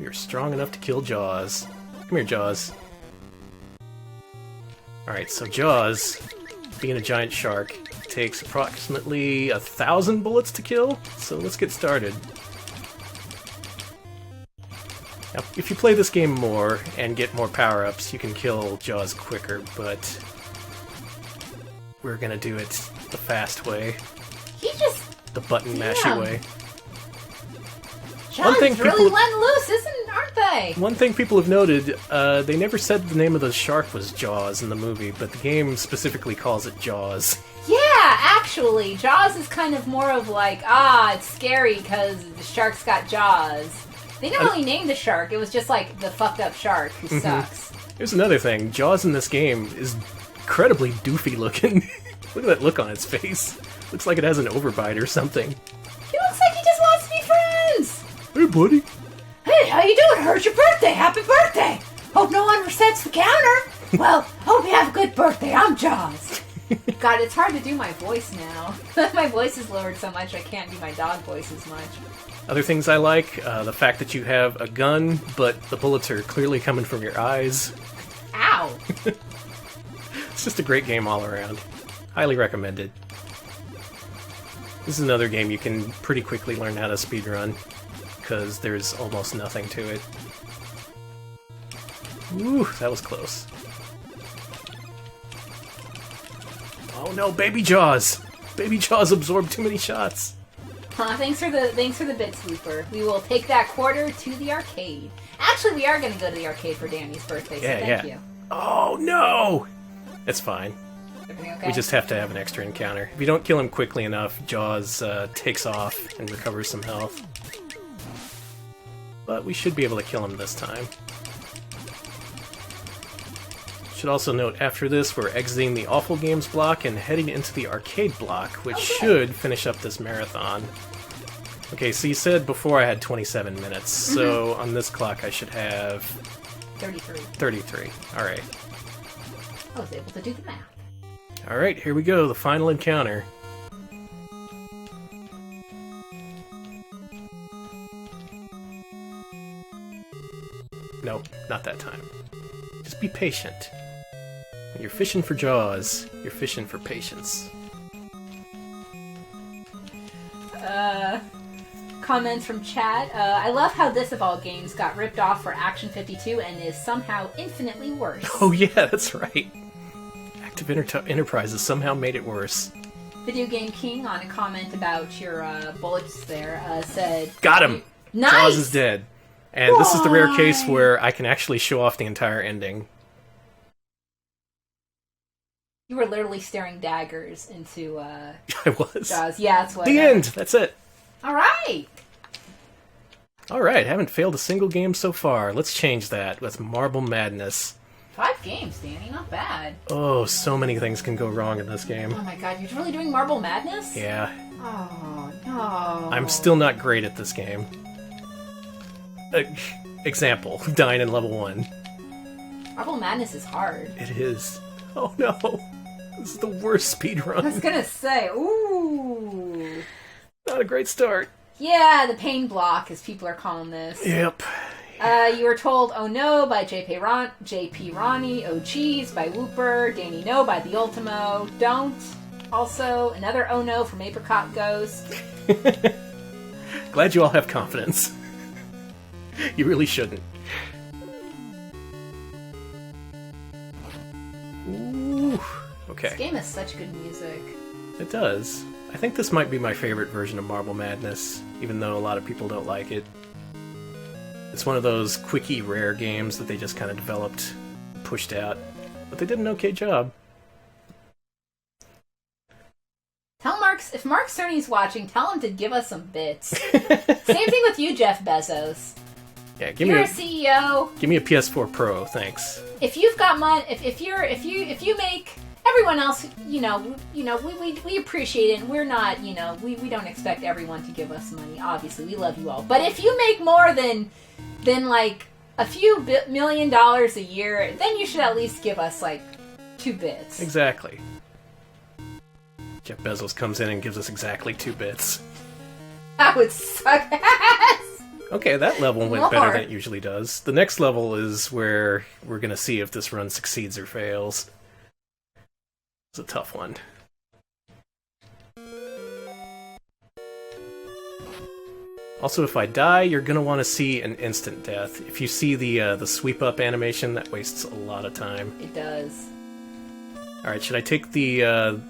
You're strong enough to kill Jaws. Come here, Jaws. Alright, so Jaws, being a giant shark, takes approximately 1,000 bullets to kill, so let's get started. Now, if you play this game more and get more power-ups, you can kill Jaws quicker, but we're gonna do it the fast way. He just... The button-mashy way. Jaws really letting loose, aren't they? One thing people have noted, they never said the name of the shark was Jaws in the movie, but the game specifically calls it Jaws. Yeah, actually, Jaws is kind of more of like, it's scary because the shark's got jaws. They didn't really name the shark, it was just like the fucked up shark who sucks. Here's another thing, Jaws in this game is incredibly doofy looking. Look at that look on its face. Looks like it has an overbite or something. He looks like he just wants to be friends! Hey, buddy. Hey, how you doing? Heard your birthday. Happy birthday. Hope no one resets the counter. Well, hope you have a good birthday. I'm Jaws. God, it's hard to do my voice now. My voice is lowered so much I can't do my dog voice as much. Other things I like, the fact that you have a gun, but the bullets are clearly coming from your eyes. Ow. It's just a great game all around. Highly recommended. This is another game you can pretty quickly learn how to speedrun, because there's almost nothing to it. Ooh, that was close. Oh no, Baby Jaws! Baby Jaws absorbed too many shots. Thanks for the bit, Swooper. We will take that quarter to the arcade. Actually, we are going to go to the arcade for Danny's birthday, so thank you. Oh no! It's fine. Everything okay? We just have to have an extra encounter. If you don't kill him quickly enough, Jaws takes off and recovers some health. But we should be able to kill him this time. Should also note, after this, we're exiting the Awful Games block and heading into the arcade block, which should finish up this marathon. Okay, so you said before I had 27 minutes, so on this clock I should have... 33. 33, alright. I was able to do the math. Alright, here we go, the final encounter. Nope, not that time. Just be patient. When you're fishing for Jaws, you're fishing for patience. Comments from chat. I love how this of all games got ripped off for Action 52 and is somehow infinitely worse. Oh yeah, that's right. Active Enterprises somehow made it worse. Video Game King, on a comment about your bullets there, said... Got him! Nice! Jaws is dead. And this is the rare case where I can actually show off the entire ending. You were literally staring daggers into, I was. Jaws. Yeah, that's what... The end! That's it. Alright! Alright, haven't failed a single game so far. Let's change that with Marble Madness. 5 games, Danny. Not bad. Oh, so many things can go wrong in this game. Oh my god, you're really doing Marble Madness? Yeah. Oh, no. I'm still not great at this game. Example, dying in level 1. Marble Madness is hard. It is. Oh no! This is the worst speedrun. I was gonna say, ooh. Not a great start. Yeah, the pain block, as people are calling this. Yep. You were told, oh no, by JP Ronnie, oh geez, by Whooper, Danny no, by the Ultimo, don't. Also, another oh no from Apricot Ghost. Glad you all have confidence. You really shouldn't. Ooh, okay. This game has such good music. It does. I think this might be my favorite version of Marble Madness, even though a lot of people don't like it. It's one of those quickie rare games that they just kind of developed, pushed out, but they did an okay job. Tell if Mark Cerny's watching, tell him to give us some bits. Same thing with you, Jeff Bezos. Yeah, give You're me a CEO. Give me a PS4 Pro, thanks. If you've got money, if you make everyone else, we appreciate it. And we're not, we don't expect everyone to give us money. Obviously, we love you all. But if you make more than like a few $1 million a year, then you should at least give us like 2 bits. Exactly. Jeff Bezos comes in and gives us exactly 2 bits. That would suck ass. Okay, that level went better than it usually does. The next level is where we're going to see if this run succeeds or fails. It's a tough one. Also, if I die, you're going to want to see an instant death. If you see the sweep-up animation, that wastes a lot of time. It does. Alright, should I take the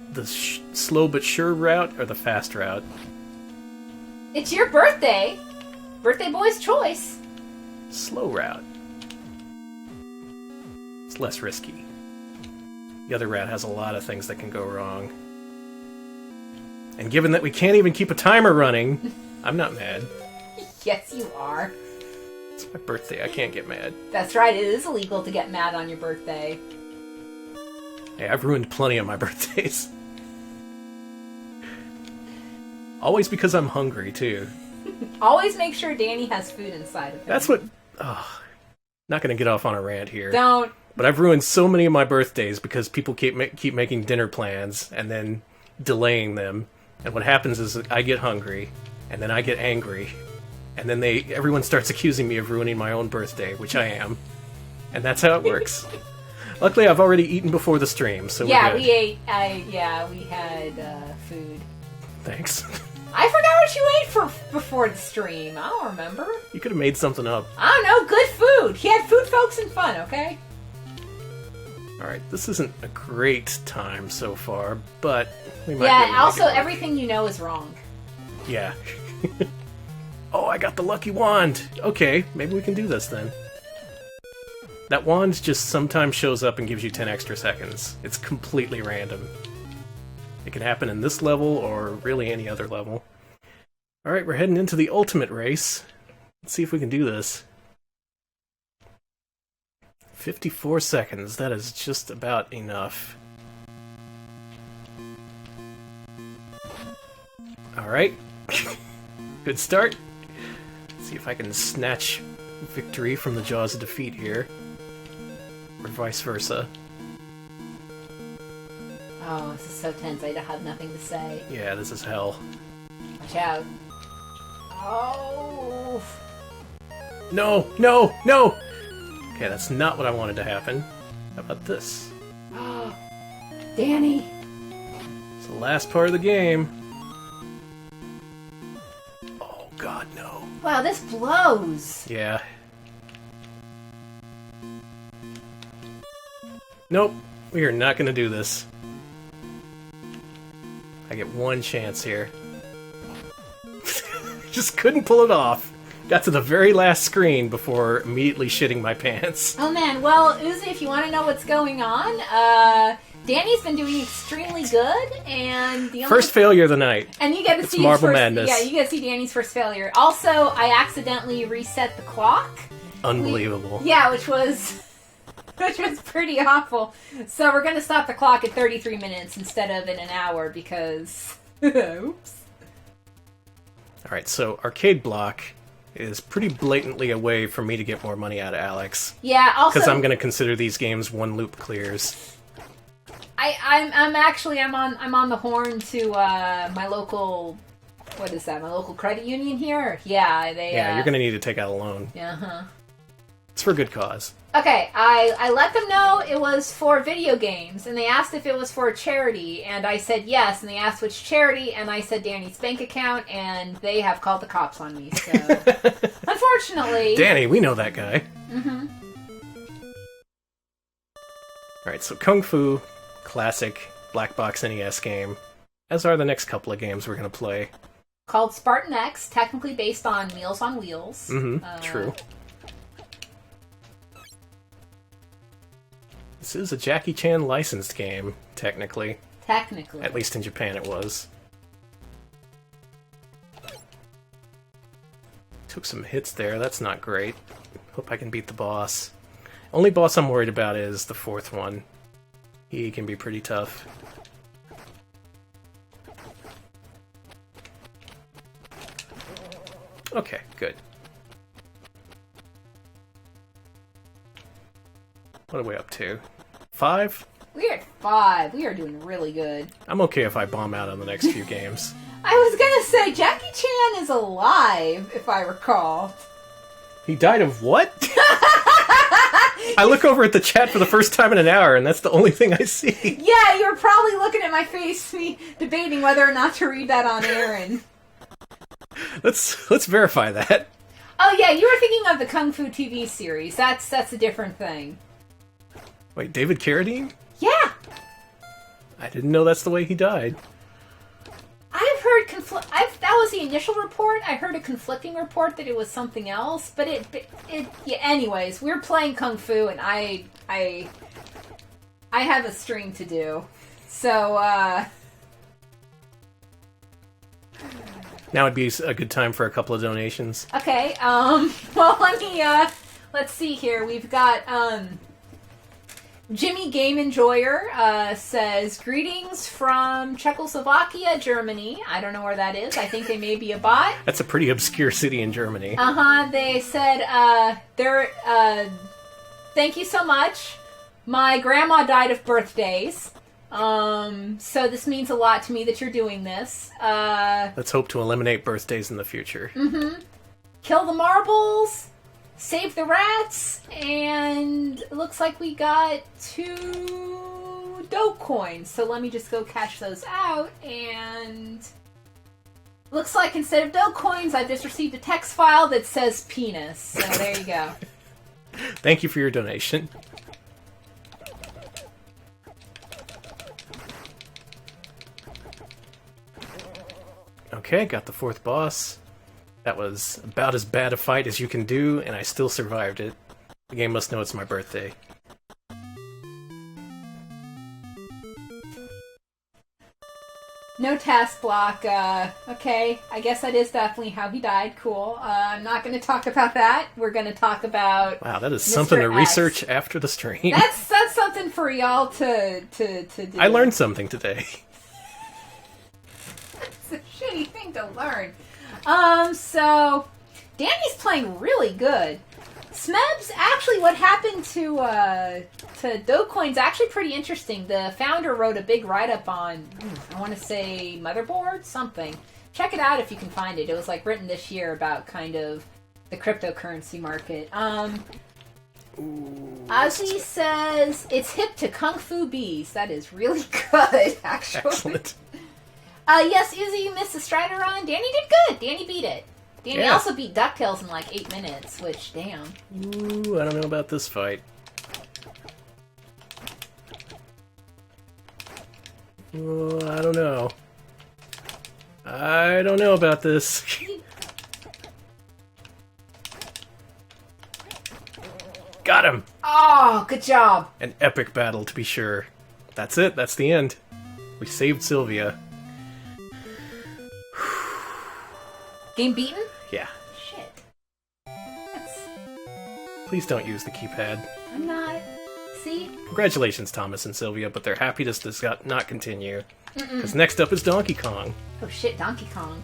slow but sure route or the fast route? It's your birthday. Birthday boy's choice. Slow route. It's less risky. The other route has a lot of things that can go wrong. And given that we can't even keep a timer running, I'm not mad. Yes, you are. It's my birthday, I can't get mad. That's right, it is illegal to get mad on your birthday. Hey, I've ruined plenty of my birthdays. Always because I'm hungry, too. Always make sure Danny has food inside of him. That's what... Oh, not gonna get off on a rant here. Don't. But I've ruined so many of my birthdays because people keep making dinner plans and then delaying them. And what happens is I get hungry, and then I get angry, and then everyone starts accusing me of ruining my own birthday, which I am. And that's how it works. Luckily, I've already eaten before the stream, so yeah, we're good. we ate. We had food. Thanks. I forgot what you ate before the stream. I don't remember. You could have made something up. I don't know. Good food. He had food, folks, and fun. Okay. Alright, this isn't a great time so far, but we might be able to Yeah. make Also, it work. everything you know is wrong. Yeah. Oh, I got the lucky wand! Okay, maybe we can do this then. That wand just sometimes shows up and gives you 10 extra seconds. It's completely random. It can happen in this level, or really any other level. Alright, we're heading into the ultimate race. Let's see if we can do this. 54 seconds, that is just about enough. Alright. Good start. Let's see if I can snatch victory from the jaws of defeat here. Or vice versa. Oh, this is so tense. I have nothing to say. Yeah, this is hell. Watch out. Oh. No! No! No! Okay, that's not what I wanted to happen. How about this? Danny. It's the last part of the game. Oh, God, no. Wow, this blows. Yeah. Nope, we are not going to do this. I get one chance here. Just couldn't pull it off. Got to the very last screen before immediately shitting my pants. Oh man, well, Uzi, if you want to know what's going on, Danny's been doing extremely good, and the only First failure of the night. and you get to It's see Marble his first, Madness. Yeah, you get to see Danny's first failure. Also, I accidentally reset the clock. Unbelievable. Yeah, which was pretty awful. So we're gonna stop the clock at 33 minutes instead of in an hour because oops. Alright, so Arcade Block is pretty blatantly a way for me to get more money out of Alex. Yeah, also Because I'm going to consider these games one loop clears. I'm on the horn to my local, what is that? My local credit union here. Yeah, Yeah, you're going to need to take out a loan. Uh-huh. It's for a good cause. Okay, I let them know it was for video games, and they asked if it was for a charity, and I said yes, and they asked which charity, and I said Danny's bank account, and they have called the cops on me, so unfortunately. Danny, we know that guy. Mm-hmm. Alright, so Kung Fu, classic, black box NES game, as are the next couple of games we're going to play. Called Spartan X, technically based on Meals on Wheels. Mm-hmm, true. This is a Jackie Chan licensed game, technically. Technically. At least in Japan it was. Took some hits there. That's not great. Hope I can beat the boss. Only boss I'm worried about is the fourth one. He can be pretty tough. Okay, good. What are we up to? 5? We're at 5. We are doing really good. I'm okay if I bomb out on the next few games. I was gonna say, Jackie Chan is alive, if I recall. He died of what? I look over at the chat for the first time in an hour, and that's the only thing I see. Yeah, you were probably looking at my face, me debating whether or not to read that on air. And let's verify that. oh yeah, you were thinking of the Kung Fu TV series. That's a different thing. Wait, David Carradine? Yeah, I didn't know that's the way he died. I've heard that was the initial report. I heard a conflicting report that it was something else, but yeah, anyways, we're playing Kung Fu, and I have a stream to do, so now would be a good time for a couple of donations. okay. Well, let's see here. We've got Jimmy Game Enjoyer says, greetings from Czechoslovakia, Germany. I don't know where that is. I think they may be a bot. That's a pretty obscure city in Germany. They said, thank you so much. My grandma died of birthdays. So this means a lot to me that you're doing this. Let's hope to eliminate birthdays in the future. Kill the marbles. Save the rats, and it looks like we got 2 dough coins. So let me just go cash those out, and looks like instead of dough coins, I've just received a text file that says penis. So there you go. Thank you for your donation. Okay, got the 4th boss. That was about as bad a fight as you can do, and I still survived it. The game must know it's my birthday. No task block. Okay, I guess that is definitely how he died. Cool. I'm not going to talk about that. We're going to talk about Wow, that is Mr. something to X. research after the stream. That's something for y'all to do. I learned something today. It's a shitty thing to learn. So Danny's playing really good. Smebs, actually, what happened to Dogecoin's actually pretty interesting. The founder wrote a big write-up on, I want to say, Motherboard? Something. Check it out if you can find it. It was, like, written this year about kind of the cryptocurrency market. Ozzy says, it's hip to Kung Fu Bees. That is really good, actually. Excellent. Yes, Izzy, you missed the Strider run. Danny did good. Danny beat it. Danny also beat Ducktales in like 8 minutes, which, damn. Ooh, I don't know about this fight. Ooh, I don't know. I don't know about this. Got him! Oh, good job. An epic battle, to be sure. That's it. That's the end. We saved Sylvia. Game beaten? Yeah. Shit. Please don't use the keypad. I'm not. See? Congratulations, Thomas and Sylvia, but they're happy to not continue. Because next up is Donkey Kong. Oh shit, Donkey Kong.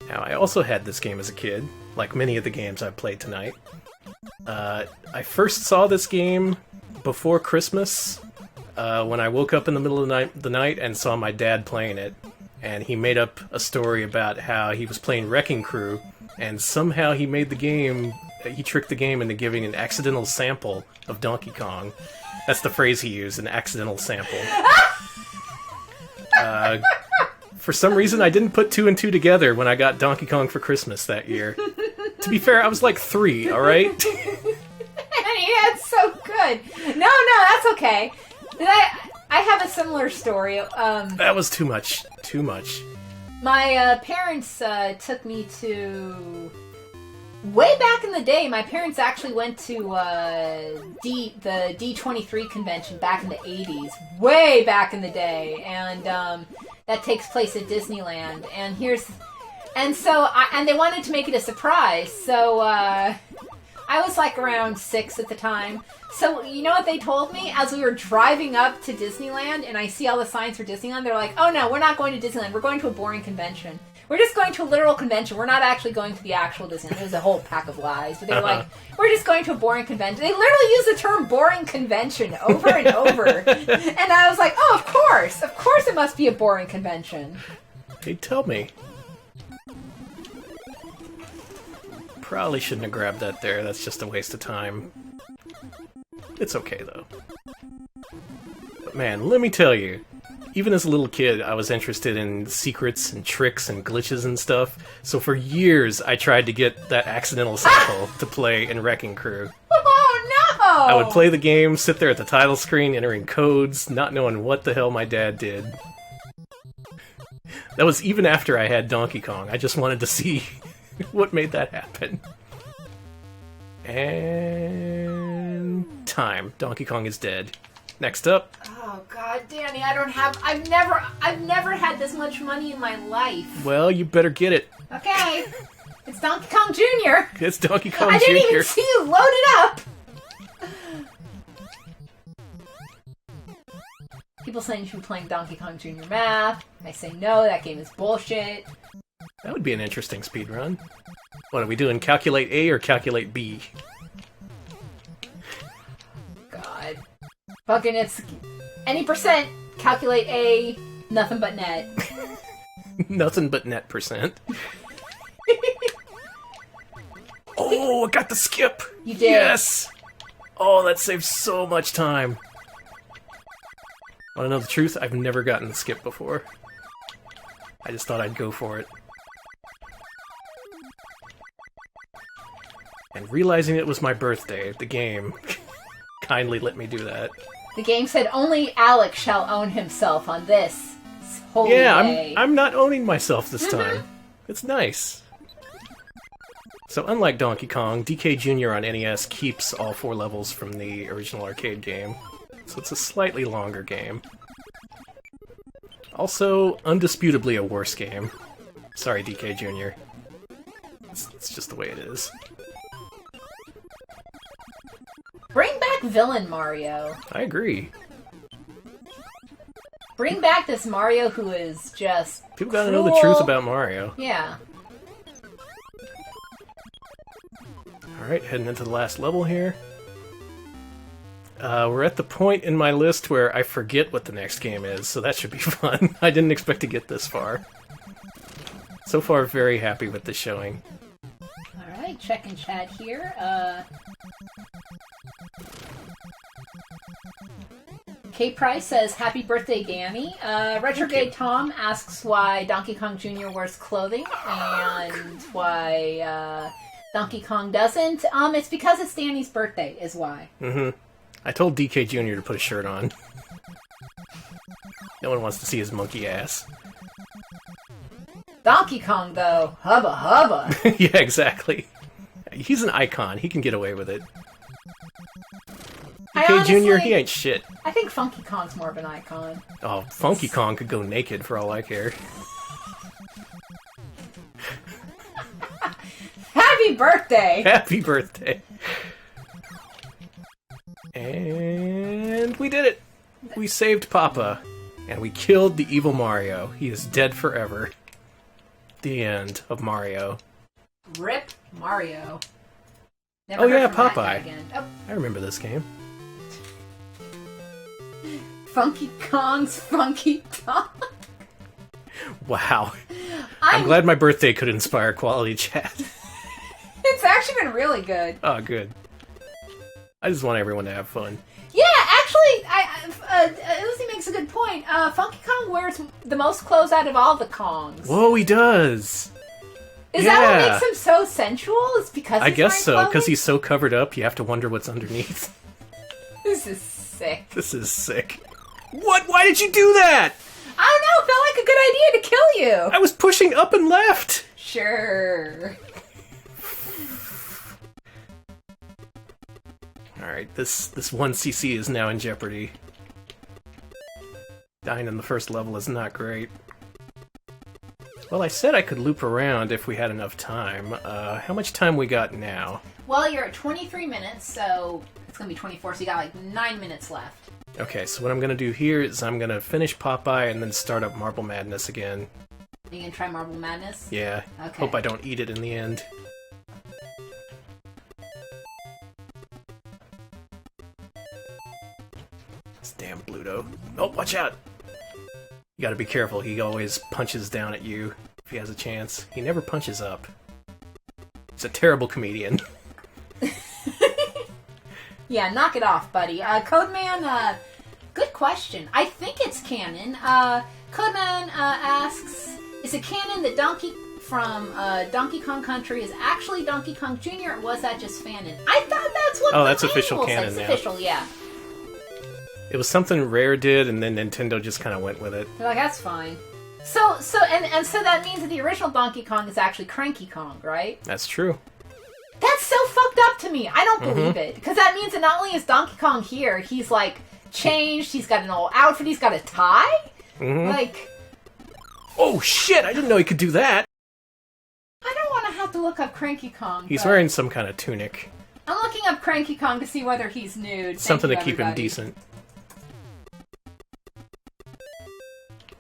Now, I also had this game as a kid, like many of the games I've played tonight. I first saw this game before Christmas, when I woke up in the middle of the night and saw my dad playing it. And he made up a story about how he was playing Wrecking Crew, and somehow he made the game, he tricked the game into giving an accidental sample of Donkey Kong. That's the phrase he used, an accidental sample. For some reason, I didn't put 2 and 2 together when I got Donkey Kong for Christmas that year. To be fair, I was like 3, alright? That's so good. No, that's okay. I have a similar story. That was too much. Too much. My parents took me to... Way back in the day, my parents actually went to the D23 convention back in the 80s. Way back in the day. And that takes place at Disneyland. And they wanted to make it a surprise. So I was like around 6 at the time. So you know what they told me? As we were driving up to Disneyland and I see all the signs for Disneyland, they're like, oh no, we're not going to Disneyland. We're going to a boring convention. We're just going to a literal convention. We're not actually going to the actual Disneyland. There's a whole pack of lies. But they were like, we're just going to a boring convention. They literally use the term boring convention over and over. And I was like, oh, of course. Of course it must be a boring convention. Hey, tell me. Probably shouldn't have grabbed that there. That's just a waste of time. It's okay, though. But man, let me tell you, even as a little kid, I was interested in secrets and tricks and glitches and stuff, so for years I tried to get that accidental cycle to play in Wrecking Crew. Oh, no! I would play the game, sit there at the title screen, entering codes, not knowing what the hell my dad did. That was even after I had Donkey Kong. I just wanted to see what made that happen. And time. Donkey Kong is dead. Next up. Oh God, Danny, I've never had this much money in my life. Well, you better get it. Okay. It's Donkey Kong Jr. It's Donkey Kong Jr. I didn't even see you load it up! People saying you should be playing Donkey Kong Jr. Math. I say no, that game is bullshit. That would be an interesting speedrun. What are we doing? Calculate A or calculate B? God. Fucking it's... Any percent, calculate A, nothing but net. Nothing but net percent. Oh, I got the skip! You did. Yes! Oh, that saves so much time. Want to know the truth? I've never gotten the skip before. I just thought I'd go for it. And realizing it was my birthday, the game kindly let me do that. The game said only Alex shall own himself on this holy day. I'm not owning myself this time. It's nice. So unlike Donkey Kong, DK Jr. on NES keeps all 4 levels from the original arcade game. So it's a slightly longer game. Also, undisputably a worse game. Sorry, DK Jr. It's just the way it is. Bring back Villain Mario. I agree. Bring back this Mario who is just People gotta know the truth about Mario. Yeah. Alright, heading into the last level here. We're at the point in my list where I forget what the next game is, so that should be fun. I didn't expect to get this far. So far, very happy with the showing. Alright, check and chat here. K Price says, happy birthday, Danny. Retrograde Tom asks why Donkey Kong Jr. wears clothing and why Donkey Kong doesn't. It's because it's Danny's birthday, is why. Mm-hmm. I told DK Jr. to put a shirt on. No one wants to see his monkey ass. Donkey Kong, though, hubba hubba. Yeah, exactly. He's an icon. He can get away with it. DK Jr., he ain't shit. I think Funky Kong's more of an icon. Oh, Funky Kong could go naked for all I care. Happy birthday! Happy birthday! And we did it! We saved Papa, and we killed the evil Mario. He is dead forever. The end of Mario. Rip Mario. Never Oh heard yeah, from that Popeye. guy again. Oh. I remember this game. Funky Kong's Funky Kong. Wow. I'm glad my birthday could inspire quality chat. It's actually been really good. Oh, good. I just want everyone to have fun. Yeah, actually, Uzi makes a good point. Funky Kong wears the most clothes out of all the Kongs. Whoa, he does! Is that what makes him so sensual? It's because I guess so, because he's so covered up, you have to wonder what's underneath. This is sick. This is sick. What? Why did you do that? I don't know, it felt like a good idea to kill you. I was pushing up and left. Sure. Alright, this 1cc is now in jeopardy. Dying in the first level is not great. Well, I said I could loop around if we had enough time. How much time we got now? Well, you're at 23 minutes, so it's going to be 24, so you got like 9 minutes left. Okay, so what I'm going to do here is I'm going to finish Popeye and then start up Marble Madness again. You going to try Marble Madness? Yeah. Okay. Hope I don't eat it in the end. This damn Bluto. Oh, watch out! You gotta be careful, he always punches down at you if he has a chance. He never punches up. He's a terrible comedian. Yeah, knock it off, buddy. Codeman, good question. I think it's canon. Codeman asks, is it canon that Donkey from Donkey Kong Country is actually Donkey Kong Jr., or was that just fanon? I thought that's what that's official canon says. now. It's official, yeah. It was something Rare did, and then Nintendo just kind of went with it. They're like, that's fine. So that means that the original Donkey Kong is actually Cranky Kong, right? That's true. That's so fucked up to me. I don't believe it. Because that means that not only is Donkey Kong here, he's, like, changed, he's got an old outfit, he's got a tie? Like... Oh, shit! I didn't know he could do that! I don't want to have to look up Cranky Kong. He's wearing some kind of tunic. I'm looking up Cranky Kong to see whether he's nude. Something to keep him decent.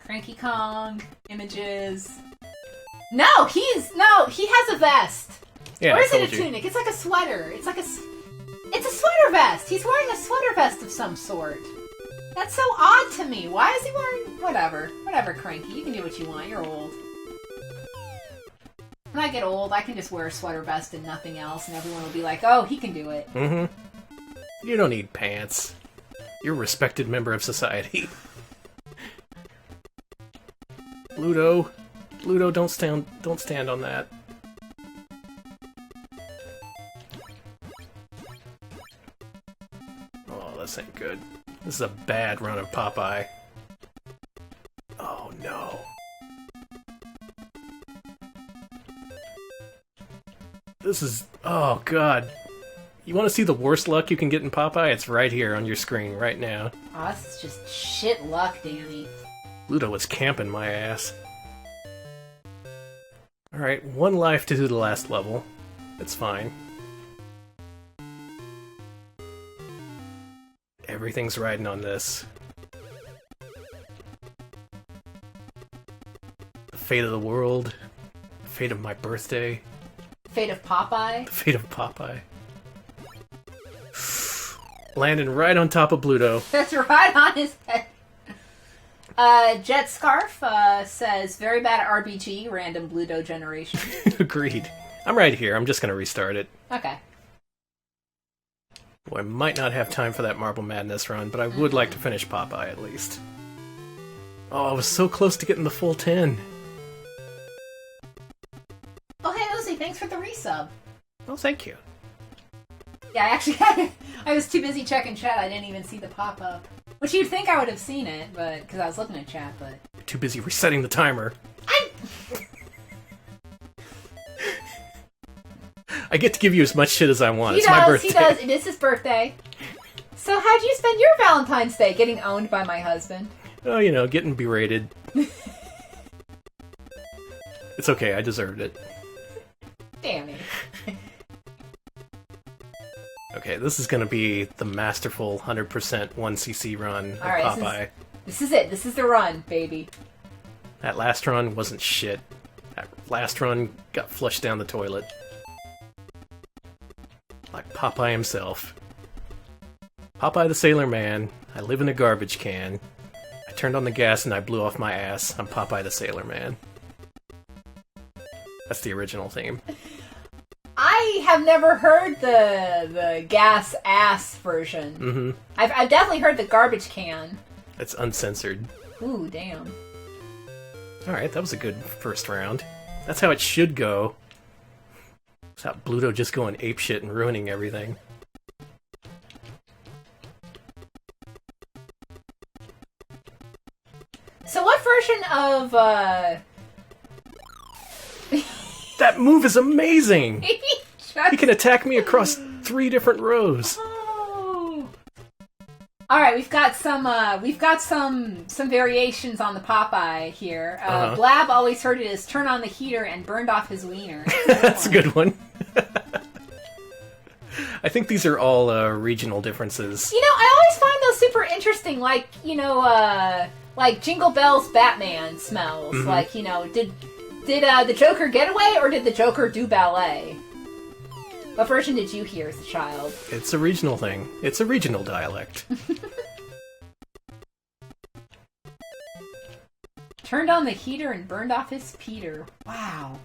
Cranky Kong, images... No, he has a vest! Yeah, or is it a tunic? It's like a sweater. It's a sweater vest. He's wearing a sweater vest of some sort. That's so odd to me. Why is he wearing... Whatever, Cranky. You can do what you want. You're old. When I get old, I can just wear a sweater vest and nothing else, and everyone will be like, oh, he can do it. You don't need pants. You're a respected member of society. Bluto, don't stand on that. Oh, this ain't good. This is a bad run of Popeye. Oh no. This is... oh god. You want to see the worst luck you can get in Popeye? It's right here on your screen right now. Oh, this is just shit luck, Danny. Bluto was camping my ass. Alright, 1 life to do the last level. It's fine. Everything's riding on this. The fate of the world. The fate of my birthday. Fate of Popeye? The fate of Popeye. Landing right on top of Bluto. That's right on his head. Jet Scarf says, very bad at RBG, random Bluto generation. Agreed. I'm right here. I'm just going to restart it. Okay. Well, I might not have time for that Marble Madness run, but I would like to finish Popeye at least. Oh, I was so close to getting the full 10. Oh, hey, Ozzy, thanks for the resub. Oh, thank you. Yeah, I actually I was too busy checking chat, I didn't even see the pop-up. Which you'd think I would have seen it, but because I was looking at chat, but... You're too busy resetting the timer. I get to give you as much shit as I want. It's my birthday. He does. It is his birthday. So how'd you spend your Valentine's Day? Getting owned by my husband? Oh, you know, getting berated. It's okay, I deserved it. Damn it. Okay, this is gonna be the masterful 100% 1cc run of Alright, Popeye. This is it. This is the run, baby. That last run wasn't shit. That last run got flushed down the toilet. Like Popeye himself. Popeye the Sailor Man. I live in a garbage can. I turned on the gas and I blew off my ass. I'm Popeye the Sailor Man. That's the original theme. I have never heard the gas ass version. Mm-hmm. I've definitely heard the garbage can. It's uncensored. Ooh, damn. Alright, that was a good first round. That's how it should go. Without Bluto just going apeshit and ruining everything. So what version of, That move is amazing! He can attack me across 3 different rows. Oh. All All right, we've got some variations on the Popeye here. Blab always heard it as turn on the heater and burned off his wiener. That's a good one. I think these are all regional differences. You know, I always find those super interesting. Like, you know, like Jingle Bells Batman smells. Mm-hmm. Like, you know, did the Joker get away or did the Joker do ballet? What version did you hear as a child? It's a regional thing. It's a regional dialect. Turned on the heater and burned off his Peter. Wow.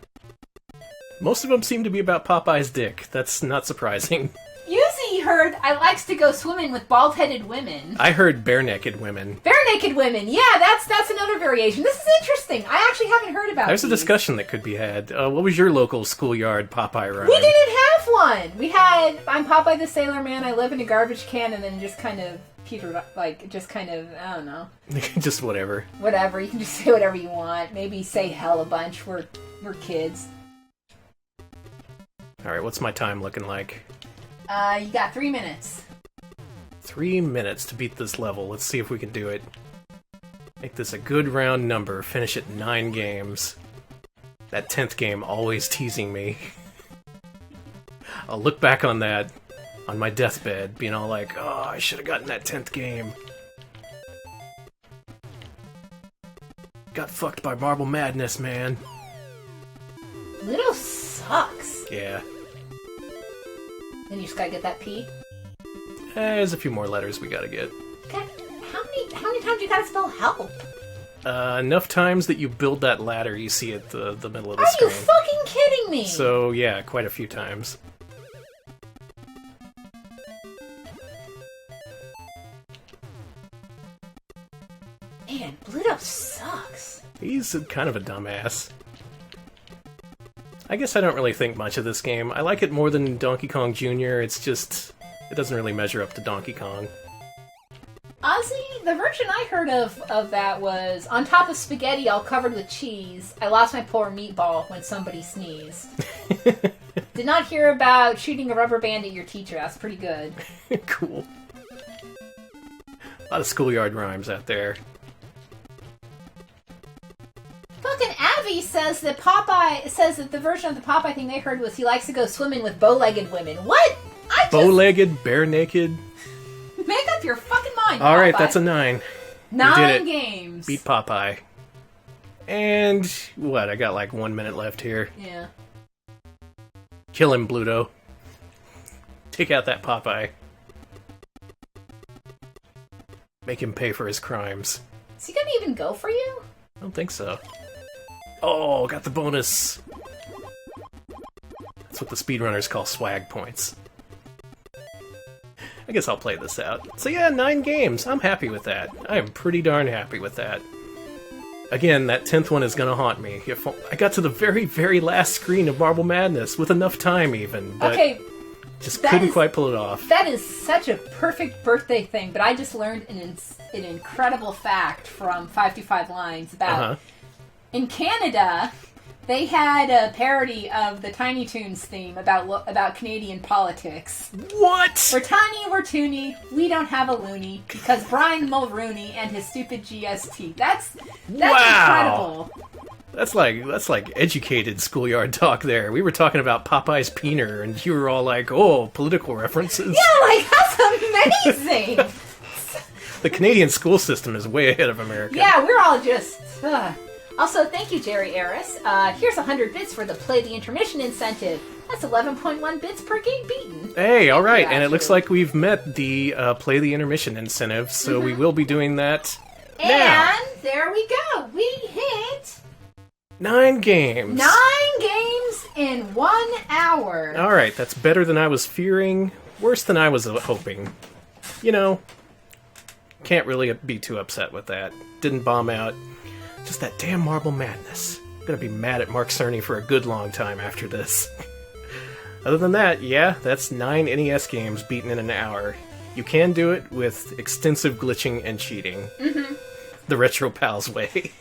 Most of them seem to be about Popeye's dick. That's not surprising. Yuzi heard I likes to go swimming with bald-headed women. I heard bare-naked women. Bare-naked women. Yeah, that's another variation. This is interesting. I actually haven't heard about There's these. a discussion that could be had. What was your local schoolyard Popeye rhyme? We didn't have one. We had I'm Popeye the Sailor Man, I live in a garbage can, and then just kind of petered up, like, just kind of, I don't know. Just whatever. Whatever. You can just say whatever you want. Maybe say hell a bunch. We're kids. Alright, what's my time looking like? You got 3 minutes. 3 minutes to beat this level. Let's see if we can do it. Make this a good round number. Finish it 9 games. That 10th game always teasing me. I'll look back on that on my deathbed, being all like, oh, I should have gotten that 10th game. Got fucked by Marble Madness, man. Little sucks. Yeah. Then you just gotta get that P. There's a few more letters we gotta get. God, how many times you gotta spell help? Enough times that you build that ladder you see at the middle of the Are screen. you fucking kidding me? So, yeah, quite a few times. Man, Bluto sucks. He's kind of a dumbass. I guess I don't really think much of this game. I like it more than Donkey Kong Jr. It's just... it doesn't really measure up to Donkey Kong. Ozzy, the version I heard of that was, on top of spaghetti all covered with cheese, I lost my poor meatball when somebody sneezed. Did not hear about shooting a rubber band at your teacher. That's pretty good. Cool. A lot of schoolyard rhymes out there. Fucking Avi says that the version of the Popeye thing they heard was he likes to go swimming with bow-legged women. What? Bow-legged, bare-naked. Make up your fucking mind, Alright, Popeye. that's a 9. 9 games. Beat Popeye. And, what, I got like 1 minute left here. Yeah. Kill him, Bluto. Take out that Popeye. Make him pay for his crimes. Is he gonna even go for you? I don't think so. Oh, got the bonus. That's what the speedrunners call swag points. I guess I'll play this out. So yeah, 9 games. I'm happy with that. I am pretty darn happy with that. Again, that 10th one is gonna haunt me. If I got to the very, very last screen of Marble Madness with enough time even, but Okay, just couldn't quite pull it off. that is such a perfect birthday thing, but I just learned an incredible fact from 525 Lines about... In Canada, they had a parody of the Tiny Toons theme about Canadian politics. What? We're tiny, we're toony, we don't have a loony, because Brian Mulrooney and his stupid GST. That's Wow. incredible. That's like educated schoolyard talk there. We were talking about Popeye's peener, and you were all like, oh, political references. Yeah, like, that's amazing! The Canadian school system is way ahead of America. Yeah, we're all just... Also, thank you, Jerry Eris. Here's 100 bits for the Play the Intermission incentive. That's 11.1 bits per game beaten. Hey, alright, Yeah, and it looks like we've met the Play the Intermission incentive, so we will be doing that now. And there we go. We hit 9 games. 9 games in 1 hour. Alright, that's better than I was fearing, worse than I was hoping. You know, can't really be too upset with that. Didn't bomb out. Just that damn Marble Madness. I'm gonna be mad at Mark Cerny for a good long time after this. Other than that, yeah, that's 9 NES games beaten in an hour. You can do it with extensive glitching and cheating. The Retro Pals way.